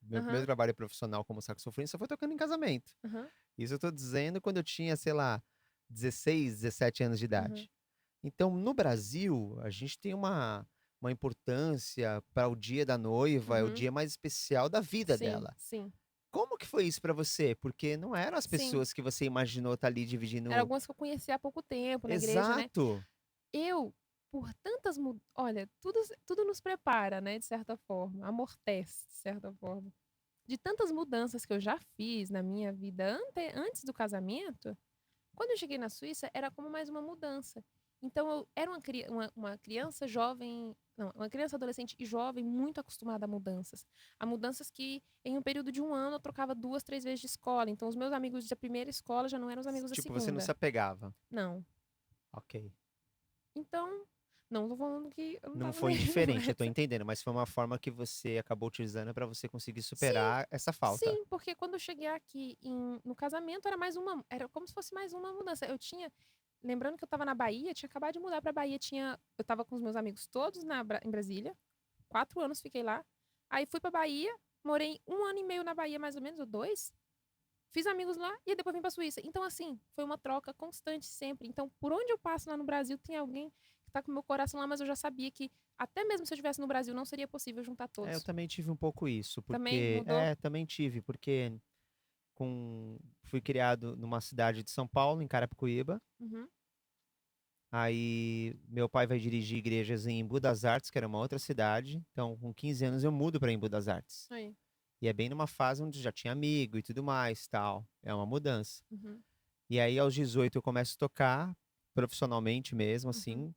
meu primeiro Aham, trabalho profissional como saxofonista foi tocando em casamento. aham, Isso eu tô dizendo quando eu tinha, sei lá, 16, 17 anos de aham. idade. Então, no Brasil, a gente tem uma importância para o dia da noiva, é o Uhum. dia mais especial da vida Sim, dela. sim, Como que foi isso para você? Porque não eram as sim. pessoas que você imaginou estar ali Eram dividindo. algumas que eu conheci há pouco tempo na igreja, né. Exato. Eu, por tantas mu olha, tudo nos prepara, né, de certa forma, amortece, de certa forma. De tantas mudanças que eu já fiz na minha vida antes do casamento, quando eu cheguei na Suíça era como mais uma mudança. Então eu era uma criança jovem não, uma criança, adolescente e jovem muito acostumada a mudanças que em um período de 1 ano eu trocava 2, 3 vezes de escola, então os meus amigos da primeira escola já não eram os amigos da Tipo, você não se segunda. apegava. Não. Ok. Então, não tô falando que eu não Não estava foi mesmo indiferente, eu tô nessa. entendendo, mas foi uma forma que você acabou utilizando para você conseguir Sim, superar essa falta. sim, porque quando eu cheguei aqui no casamento era como se fosse mais uma mudança. Eu tinha lembrando que eu estava na Bahia, tinha acabado de mudar pra Bahia, eu estava com os meus amigos todos em Brasília, 4 anos fiquei lá. Aí fui pra Bahia, morei 1 ano e meio na Bahia mais ou menos, ou 2, fiz amigos lá e depois vim pra Suíça. Então assim, foi uma troca constante sempre. Então, por onde eu passo lá no Brasil, tem alguém que tá com o meu coração lá, mas eu já sabia que até mesmo se eu estivesse no Brasil, não seria possível juntar É, eu todos. também tive um pouco isso, Também porque mudou? também tive, porque fui criado numa cidade de São Paulo, em Carapicuíba. Uhum. Aí meu pai vai dirigir igrejas em Embu das Artes, que era uma outra cidade. Então, com 15 anos eu mudo para Embu das Artes. Aí. E é bem numa fase onde já tinha amigo e tudo mais, tal. É uma mudança. Uhum. E aí aos 18 eu começo a tocar profissionalmente mesmo, Uhum. assim.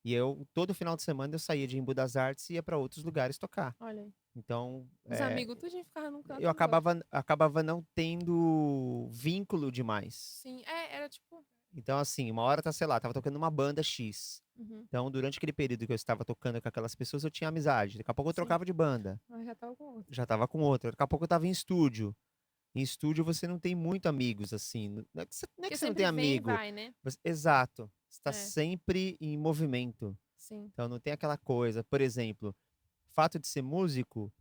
E eu todo final de semana eu saía de Embu das Artes e ia para outros lugares tocar. Olha aí. Então, Os amigos tudinho ficavam num eu canto dos outros. acabava não tendo vínculo demais. Sim, era tipo. Então, assim, uma hora tá, sei lá, tava tocando uma banda X. Uhum. Então, durante aquele período que eu estava tocando com aquelas pessoas, eu tinha amizade. Daqui a pouco eu Sim. trocava de banda, Mas já tava com outro. já tava com outra. Daqui a pouco eu tava em estúdio. Em estúdio você não tem muito amigos, assim. Não é que Porque você não sempre tem vem e amigo. vai, né? Exato. Você está É, sempre em movimento. sim. Então, não tem aquela coisa. Por exemplo, fato de ser músico,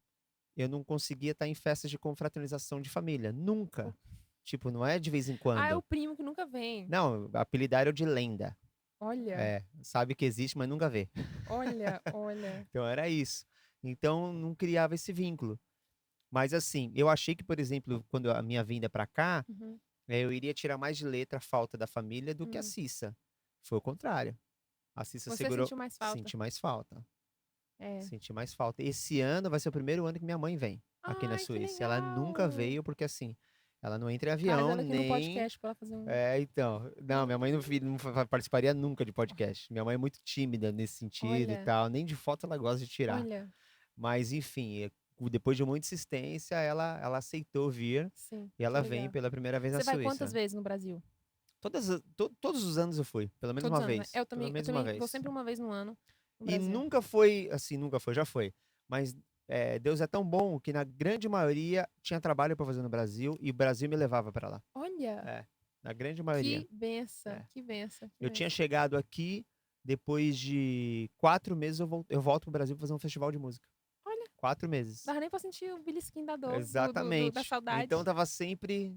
eu não conseguia estar em festas de confraternização de família. O- Nunca. Tipo, não é de vez em Ah, é o quando. primo que nunca vem. Não, apelidaram de lenda. Olha, É, sabe que existe, mas nunca vê. olha, olha. Então era isso. Então não criava esse vínculo. Mas assim, eu achei que, por exemplo, quando a minha vinda para cá, Uhum. eu iria tirar mais de letra a falta da família do que a Hum. Cissa. Foi o contrário. A Cissa Você segurou, sentiu mais falta? senti mais falta. É. Senti mais falta. Esse ano vai ser o primeiro ano que minha mãe vem aqui na Ai, que Suíça. Ela nunca legal. veio porque assim, ela não entra em Traz avião, ela aqui no nem. podcast pra ela fazer um. É, então. Não, minha mãe não participaria nunca de podcast. Minha mãe é muito tímida nesse sentido e Olha, tal. Nem de foto ela gosta de tirar. olha. Mas, enfim, depois de muita insistência, ela aceitou vir Sim, e que ela vem legal. pela primeira vez na Você vai quantas Suíça. vezes no Brasil? Todos os anos eu fui, pelo menos Todos uma os anos, né? vez. Pelo Eu menos uma também vou vez. sempre uma vez no ano no E Brasil. nunca foi, assim, nunca foi, já foi. Mas Deus é tão bom que na grande maioria tinha trabalho para fazer no Brasil e o Brasil me levava para lá. Olha, É, na grande maioria. É. que benção, que Eu tinha benção. chegado aqui, depois de 4 meses eu volto pro Brasil pra fazer um festival de música. Olha, 4 meses. dava nem pra sentir o belisquinho da dor, da Exatamente. Então saudade. tava sempre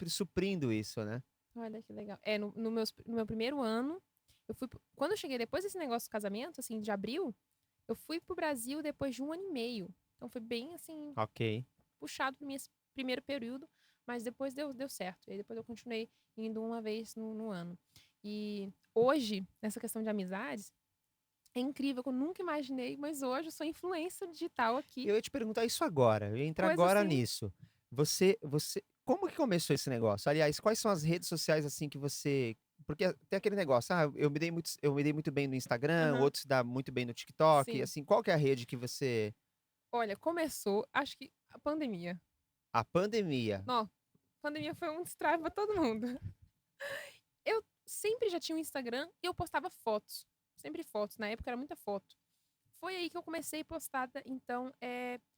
suprindo isso, né? Olha que legal. É, no meu primeiro ano, quando eu cheguei depois desse negócio do casamento, assim, de abril, eu fui pro Brasil depois de 1 ano e meio. Então foi bem, assim, Ok. puxado pro meu primeiro período, mas depois deu certo. E aí depois eu continuei indo uma vez no ano. E hoje, nessa questão de amizades, é incrível, que eu nunca imaginei, mas hoje eu sou influencer digital aqui. Eu ia te perguntar isso agora, eu ia entrar Coisa agora assim. nisso. Como que começou esse negócio? Aliás, quais são as redes sociais assim que você. Porque tem aquele negócio, eu me dei muito bem no Instagram, Aham, outros se dá muito bem no TikTok, sim. assim, qual que é a rede que você. Olha, começou, acho que a pandemia. A pandemia. Nó, pandemia foi um estrago pra todo mundo. Eu sempre já tinha um Instagram e eu postava fotos. Sempre fotos. Na época era muita foto. Foi aí que eu comecei a postar, então,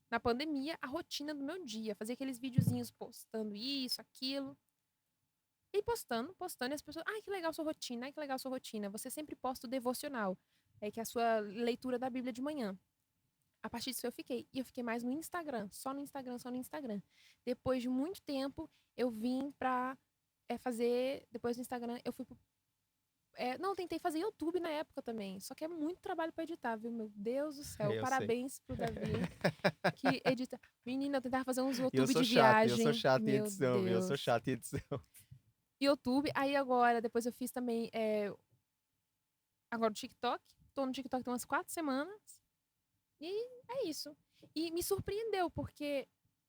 na pandemia, a rotina do meu dia. Fazer aqueles videozinhos postando isso, aquilo. E postando, postando. E as pessoas, ai, que legal sua rotina, ai, que legal sua rotina. Você sempre posta o devocional, que é a sua leitura da Bíblia de manhã. A partir disso eu fiquei. E eu fiquei mais no Instagram. Só no Instagram, só no Instagram. Depois de muito tempo, eu vim pra fazer... Depois do Instagram, eu fui pro... não, eu tentei fazer YouTube na época também. Só que é muito trabalho pra editar, viu? Meu Deus do céu. Eu sei. Parabéns pro Davi, que edita. Menina, eu tentava fazer uns E eu YouTube sou de chato, eu sou viagem. chato em Meu edição, viu? Eu sou Deus. chato em edição. YouTube. Aí agora, depois eu fiz também... agora o TikTok. Tô no TikTok tem umas 4 semanas. E é isso. E me surpreendeu, porque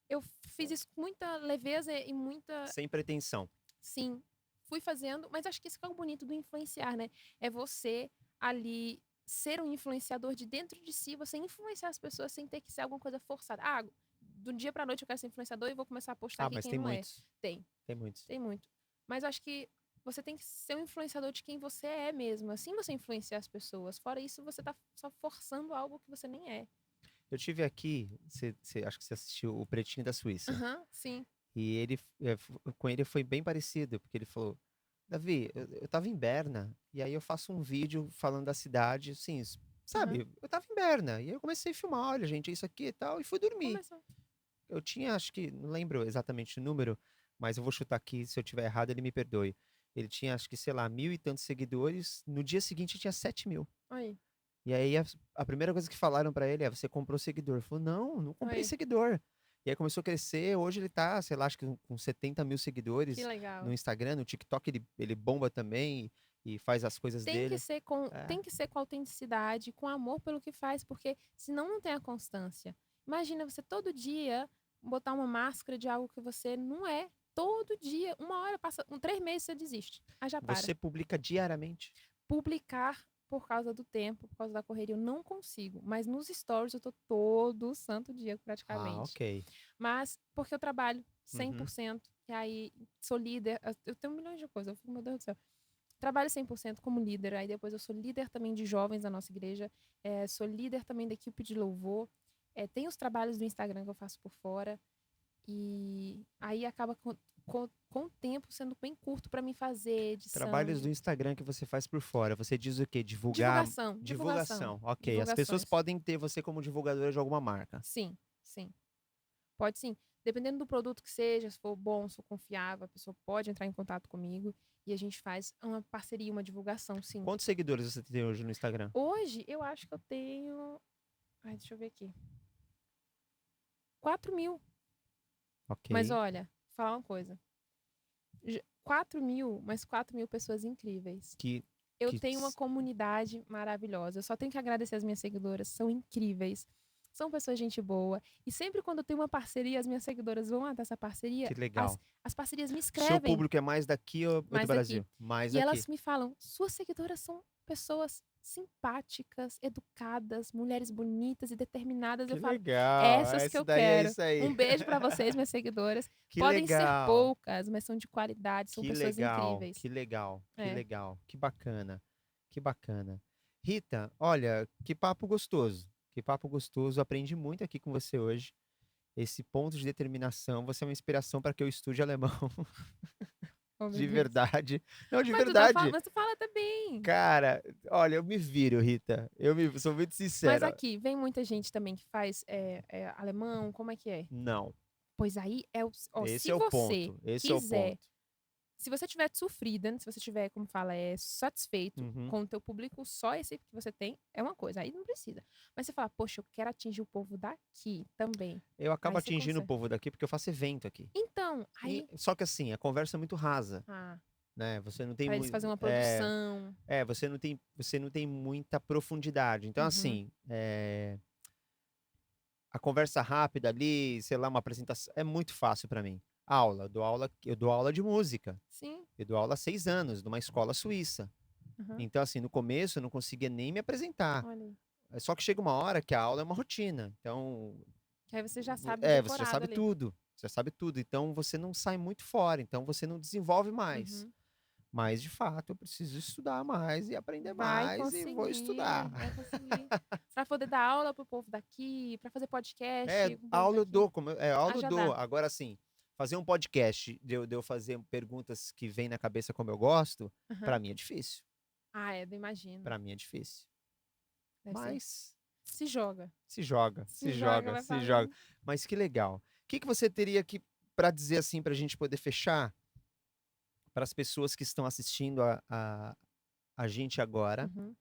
eu fiz isso com muita leveza e muita... Sem pretensão. Sim, fui fazendo, mas acho que isso que é o bonito do influenciar, né? É você ali ser um influenciador de dentro de si, você influenciar as pessoas sem ter que ser alguma coisa forçada. Ah, do dia pra noite eu quero ser influenciador e vou começar a postar Ah, aqui mas quem tem não é. muitos. Tem, Tem muitos. tem muito. Mas eu acho que você tem que ser um influenciador de quem você é mesmo. Assim você influencia as pessoas. Fora isso, você tá só forçando algo que você nem é. Eu tive aqui, acho que você assistiu o Pretinho da Suíça. Aham, sim. E ele, com ele foi bem parecido, porque ele falou: Davi, eu tava em Berna, e aí eu faço um vídeo falando da cidade, assim, Aham. sabe? Eu tava em Berna, e aí eu comecei a filmar, olha, gente, isso aqui e tal, e fui dormir. Começou. Eu tinha, acho que, não lembro exatamente o número, mas eu vou chutar aqui, se eu tiver errado, ele me perdoe. Ele tinha, acho que, sei lá, 1.000 e tantos seguidores, no dia seguinte tinha 7.000. Aí, E aí a primeira coisa que falaram pra ele é: você comprou seguidor. Ele falou: não comprei aí. seguidor. E aí começou a crescer. Hoje ele tá, sei lá, acho que com 70.000 Que seguidores no legal. Instagram, no TikTok ele bomba também e faz as coisas Tem que dele. ser É. tem que ser com autenticidade, com amor pelo que faz, porque senão não tem a constância. Imagina você todo dia botar uma máscara de algo que você não é. Todo dia, uma hora passa, 3 meses você desiste. Aí já para. Você publica diariamente? Publicar por causa do tempo, por causa da correria, eu não consigo. Mas nos stories eu tô todo santo dia Ah, praticamente. ok. Mas porque eu trabalho Uhum. 100%, e aí sou líder, eu tenho milhões de coisas, eu fico, meu Deus do céu. Trabalho 100% como líder, aí depois eu sou líder também de jovens da nossa igreja, sou líder também da equipe de louvor, tem os trabalhos do Instagram que eu faço por fora, e aí acaba com o tempo sendo bem curto para mim fazer edição, Trabalhos do Instagram que você faz por fora. Você diz o quê? Divulgar. divulgação, Divulgação. Ok. As pessoas divulgações. podem ter você como divulgadora de alguma marca. Sim, sim. Pode sim. Dependendo do produto que seja, se for bom, se for confiável, a pessoa pode entrar em contato comigo e a gente faz uma parceria, uma divulgação, sim. Quantos seguidores você tem hoje no Instagram? Hoje, eu acho que eu tenho... Ai, deixa eu ver aqui. 4.000. Mas Ok. olha, vou falar uma coisa. 4.000, mas 4.000 pessoas incríveis. Que, Eu que tenho uma comunidade maravilhosa. Eu só tenho que agradecer as minhas seguidoras. São incríveis. São pessoas de gente boa. E sempre quando eu tenho uma parceria, as minhas seguidoras vão até essa parceria, Que legal. as parcerias me Seu escrevem público é mais daqui ou do mais daqui. Brasil? Mais E daqui. elas me falam: suas seguidoras são pessoas simpáticas, educadas, mulheres bonitas e determinadas. Que Eu falo: legal. essas que Esse eu daí é quero. isso aí. Um beijo pra vocês, minhas seguidoras. Que Podem ser legal. poucas, mas são de qualidade, são Que pessoas legal. incríveis. Que legal. Que É. legal. Que bacana. Que bacana. Rita, olha, que papo gostoso. Que papo gostoso. Aprendi muito aqui com você hoje. Esse ponto de determinação. Você é uma inspiração para que eu estude alemão. Oh, meu De Deus. verdade. Não, de Mas verdade. tu fala até bem. Cara, olha, eu me viro, Rita. Sou muito Mas sincero. aqui, vem muita gente também que faz alemão, como é que é? Não. Pois aí Esse se é o você ponto. Esse é o quiser, ponto. se você tiver sofrida, se você tiver, como fala, satisfeito Uhum. com o teu público, só esse que você tem, é uma coisa, aí não precisa. Mas você fala, poxa, eu quero atingir o povo daqui também. Eu acabo Aí você atingindo o consegue. povo daqui porque eu faço evento aqui. Então, aí, Só que assim, a conversa é muito rasa, ah, né? Você não tem para eles muito. fazerem uma produção. Você não tem muita profundidade. Então, Uhum, assim, a conversa rápida ali, sei lá, uma apresentação, é muito fácil pra mim. Eu dou aula de música. sim, Eu dou aula há 6 anos, numa escola suíça. uhum, Então, assim, no começo eu não conseguia nem me apresentar. olha aí. Só que chega uma hora que a aula é uma rotina. Então, Que aí você já sabe você já decorado sabe ali. tudo. Você já sabe tudo. Então, você não sai muito fora. Então, você não desenvolve mais. Uhum. Mas, de fato, eu preciso estudar mais e aprender Vai mais e vou estudar. conseguir, vai conseguir. Para poder dar aula pro povo daqui, para fazer É, podcast com o povo aula eu daqui. dou, aula Ah, eu já dou. dá. Agora, assim, fazer um podcast, de eu fazer perguntas que vêm na cabeça como eu gosto, pra Aham. mim é difícil. Ah, eu imagino. Pra mim é difícil. Deve ser. Mas Se joga. Se joga, Se se joga, joga, vai se joga. falando. Mas que legal. O que que você teria que para dizer assim para a gente poder fechar para as pessoas que estão assistindo a gente agora? Uhum.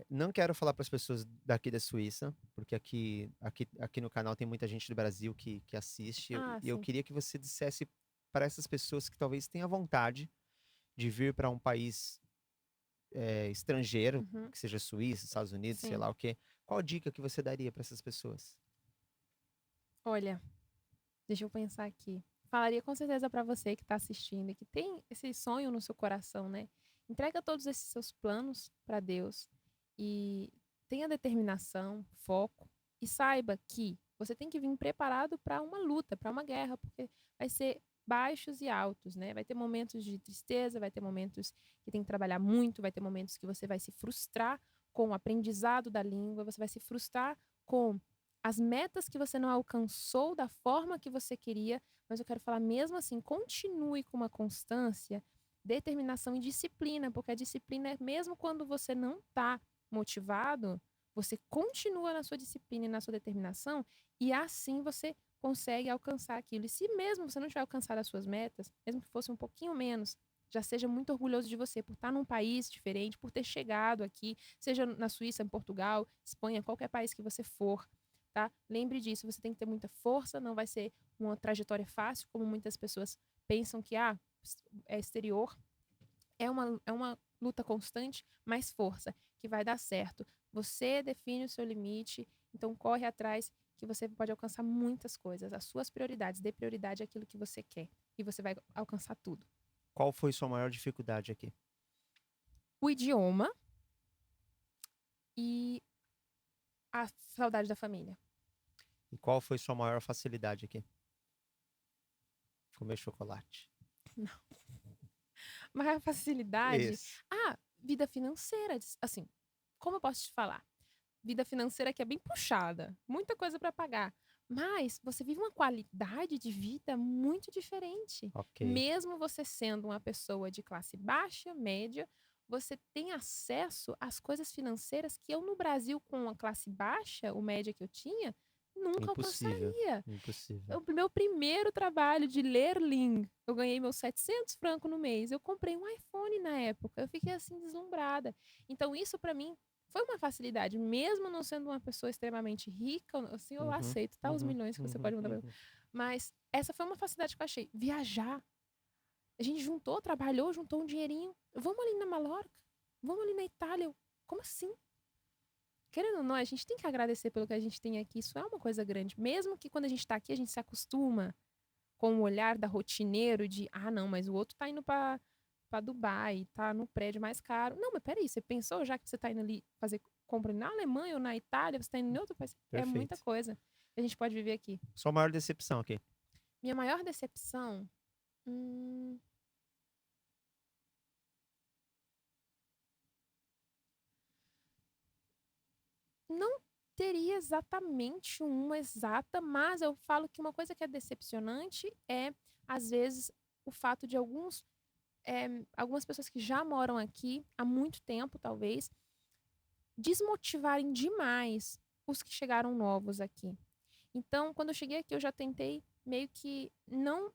Não quero falar para as pessoas daqui da Suíça, porque aqui no canal tem muita gente do Brasil que assiste, Ah, e eu sim. queria que você dissesse para essas pessoas que talvez tenham vontade de vir para um país estrangeiro, Uhum. que seja Suíça, Estados Unidos, sei Sim. lá o quê. Qual dica que você daria para essas pessoas? Olha, deixa eu pensar aqui. Falaria com certeza pra você que tá assistindo e que tem esse sonho no seu coração, né? Entrega todos esses seus planos pra Deus e tenha determinação, foco e saiba que você tem que vir preparado para uma luta, para uma guerra, porque vai ser baixos e altos, né? Vai ter momentos de tristeza, vai ter momentos que tem que trabalhar muito, vai ter momentos que você vai se frustrar com o aprendizado da língua, você vai se frustrar com as metas que você não alcançou da forma que você queria, mas eu quero falar mesmo assim, continue com uma constância, determinação e disciplina, porque a disciplina é mesmo quando você não está motivado, você continua na sua disciplina e na sua determinação, e assim você consegue alcançar aquilo. E se mesmo você não tiver alcançado as suas metas, mesmo que fosse um pouquinho menos, já seja muito orgulhoso de você por estar num país diferente, por ter chegado aqui, seja na Suíça, em Portugal, Espanha, qualquer país que você for, tá? Lembre disso, você tem que ter muita força, não vai ser uma trajetória fácil, como muitas pessoas pensam que é exterior. É uma luta constante, mas força, que vai dar certo. Você define o seu limite, então corre atrás que você pode alcançar muitas coisas. As suas prioridades, dê prioridade àquilo que você quer e você vai alcançar tudo. Qual foi sua maior dificuldade aqui? O idioma e a saudade da família. E qual foi sua maior facilidade aqui? Comer chocolate. Maior facilidade. Isso. Vida financeira, assim, como eu posso te falar? Vida financeira que é bem puxada, muita coisa para pagar, mas você vive uma qualidade de vida muito diferente. Ok. Mesmo você sendo uma pessoa de classe baixa, média, você tem acesso às coisas financeiras que eu no Brasil com a classe baixa, o média que eu tinha, nunca Impossível. alcançaria. Impossível. O meu primeiro trabalho de Lehrling, eu ganhei meus 700 francos no mês. Eu comprei um iPhone na época. Eu fiquei assim deslumbrada. Então isso para mim foi uma facilidade, mesmo não sendo uma pessoa extremamente rica, assim eu Uhum, aceito, tá? Os uhum, milhões que você uhum, pode mandar pra mim. uhum. Mas essa foi uma facilidade que eu achei. Viajar. A gente juntou, trabalhou, juntou um dinheirinho. Vamos ali na Mallorca? Vamos ali na Itália? Como assim? Querendo ou não, a gente tem que agradecer pelo que a gente tem aqui. Isso é uma coisa grande. Mesmo que quando a gente tá aqui, a gente se acostuma com o olhar da rotineiro de, não, mas o outro tá indo pra Dubai, tá no prédio mais caro. Não, mas peraí, você pensou já que você tá indo ali fazer compra na Alemanha ou na Itália, você tá indo em outro país? É muita Perfeito. coisa que a gente pode viver aqui. Sua maior decepção aqui? Minha maior decepção, hum, não teria exatamente uma exata, mas eu falo que uma coisa que é decepcionante é, às vezes, o fato de algumas pessoas que já moram aqui há muito tempo, talvez, desmotivarem demais os que chegaram novos aqui. Então, quando eu cheguei aqui, eu já tentei meio que não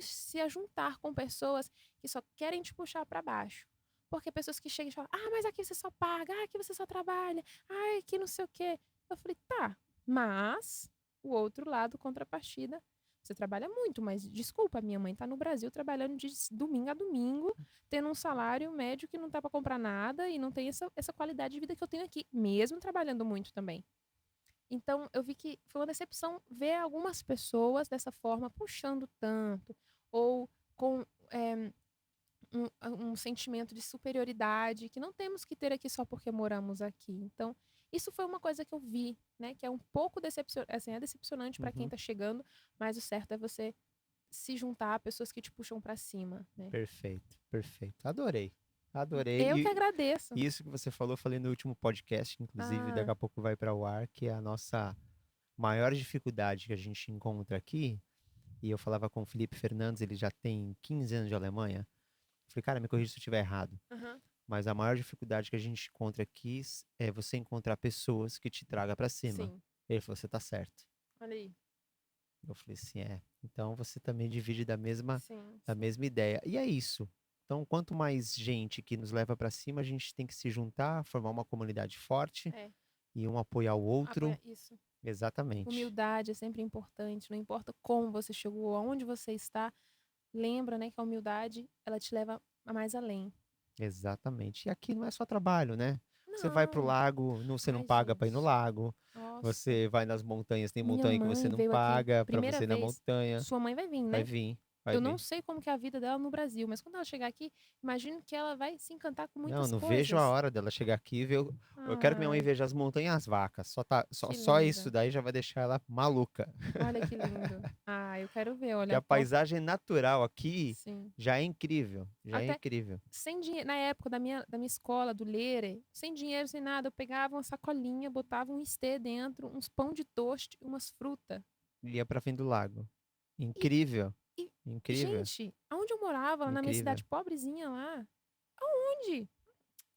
se ajuntar com pessoas que só querem te puxar para baixo. Porque pessoas que chegam e falam, mas aqui você só paga, aqui você só trabalha, aqui não sei o quê. Eu falei, tá, mas o outro lado, contrapartida, você trabalha muito, mas desculpa, minha mãe tá no Brasil trabalhando de domingo a domingo, tendo um salário médio que não tá para comprar nada e não tem essa qualidade de vida que eu tenho aqui, mesmo trabalhando muito também. Então, eu vi que foi uma decepção ver algumas pessoas dessa forma, puxando tanto, ou com um sentimento de superioridade, que não temos que ter aqui só porque moramos aqui. Então, isso foi uma coisa que eu vi, né, que é um pouco decepcionante, assim, é decepcionante para quem Uhum. está chegando, mas o certo é você se juntar a pessoas que te puxam para cima, né? Perfeito, perfeito. Adorei. Adorei. Eu que agradeço. E isso que você falou, eu falei no último podcast, inclusive, daqui Ah, a pouco vai para o ar, que é a nossa maior dificuldade que a gente encontra aqui. E eu falava com o Felipe Fernandes, ele já tem 15 anos de Alemanha. Eu falei, cara, me corrija se eu estiver errado. aham. mas a maior dificuldade que a gente encontra aqui é você encontrar pessoas que te tragam pra cima. Sim. Ele falou, você tá certo. Olha aí. Eu falei assim, então você também divide da Sim, sim. mesma ideia. E é isso. Então, quanto mais gente que nos leva pra cima, a gente tem que se juntar, formar uma comunidade forte É. e um apoiar o outro. Isso. Exatamente. Humildade é sempre importante, não importa como você chegou, aonde você está, lembra, né, que a humildade, ela te leva a mais além. Exatamente. E aqui não é só trabalho, né? Você vai pro Não. lago, você não Ai, paga pra ir no gente. lago. Nossa. Você vai nas montanhas, tem Minha montanha que você mãe não veio aqui paga pra primeira você ir na vez. montanha. Sua mãe vai vir, Vai né? vir, vai Eu não vir. sei como que é a vida dela no Brasil, mas quando ela chegar aqui, imagino que ela vai se encantar com Não, muitas não vejo a coisas. hora dela chegar aqui e ver. Eu quero que minha mãe Ai, veja as montanhas e as vacas. que Só isso linda. daí já vai deixar ela maluca. Olha que lindo. Ah, eu quero ver, Porque olha, a paisagem natural aqui Sim. já é incrível. Já é Até incrível. sem dinheiro, na época da minha escola, do Lere, sem dinheiro, sem nada, eu pegava uma sacolinha, botava um estê dentro, uns pão de toast, umas frutas. Ia pra fim do lago. E, Incrível. e, Incrível. gente, aonde eu morava, lá na minha Incrível. cidade pobrezinha lá, aonde?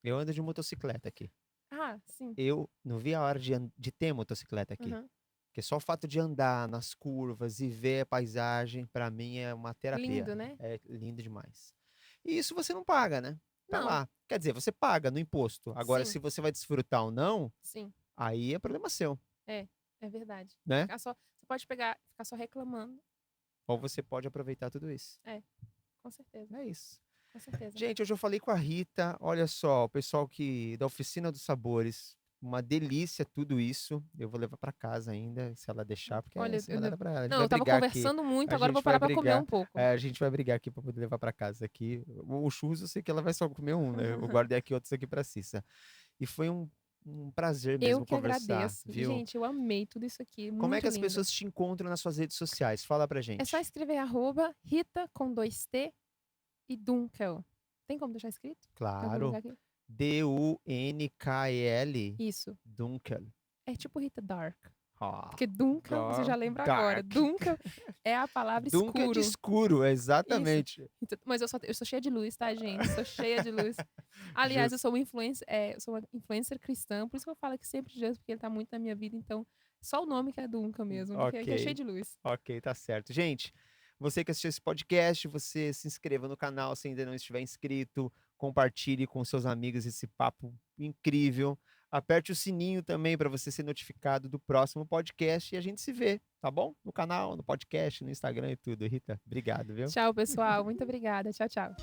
Eu ando de motocicleta aqui. Ah, sim. Eu não vi a hora de ter motocicleta aqui. Uhum. Porque só o fato de andar nas curvas e ver a paisagem, pra mim, é uma terapia. Lindo, né? É lindo demais. E isso você não paga, né? Tá Não, lá. Quer dizer, você paga no imposto. Agora, sim, se você vai desfrutar ou não, sim. aí é problema seu, É verdade. né? Você pode pegar, ficar só reclamando. Ou você pode aproveitar tudo isso. Com certeza, É isso. com certeza. Gente, hoje eu falei com a Rita. Olha só, o pessoal da Oficina dos Sabores. Uma delícia tudo isso. Eu vou levar pra casa ainda, se ela deixar, porque Olha, é nada pra ela. A gente não, vai eu tava brigar aqui. conversando muito, A agora eu vou gente vai parar pra comer brigar. um pouco. A gente vai brigar aqui pra poder levar pra casa aqui. O churros eu sei que ela vai só comer um, né? Eu guardei aqui outros aqui pra Cissa. E foi um prazer Eu mesmo que conversar, agradeço. viu? Gente, eu amei tudo isso aqui. Como é Muito que as lindo. pessoas te encontram nas suas redes sociais? Fala pra É só gente. escrever @Rita com 2T e Dunkel. Tem como deixar escrito? Em algum Claro. lugar aqui? Dunkel. Isso. Dunkel. É tipo Rita Dark. Ah, Porque Dunkel, você já lembra agora. dark. Dunkel é a palavra Dunkel é de escuro. escuro, exatamente. Mas eu sou cheia de luz, tá, gente? Sou cheia de luz. Aliás, eu Justo. sou uma influencer cristã, por isso que eu falo aqui sempre de Deus, porque ele tá muito na minha vida, então só o nome que é Dunkel mesmo, que é cheio de luz. Ok, tá certo. Gente, você que assistiu esse podcast, você se inscreva no canal se ainda não estiver inscrito, compartilhe com seus amigos esse papo incrível. Aperte o sininho também para você ser notificado do próximo podcast e a gente se vê, tá bom? No canal, no podcast, no Instagram e tudo. Rita, obrigado, viu? Tchau, pessoal. Muito obrigada. Tchau, tchau.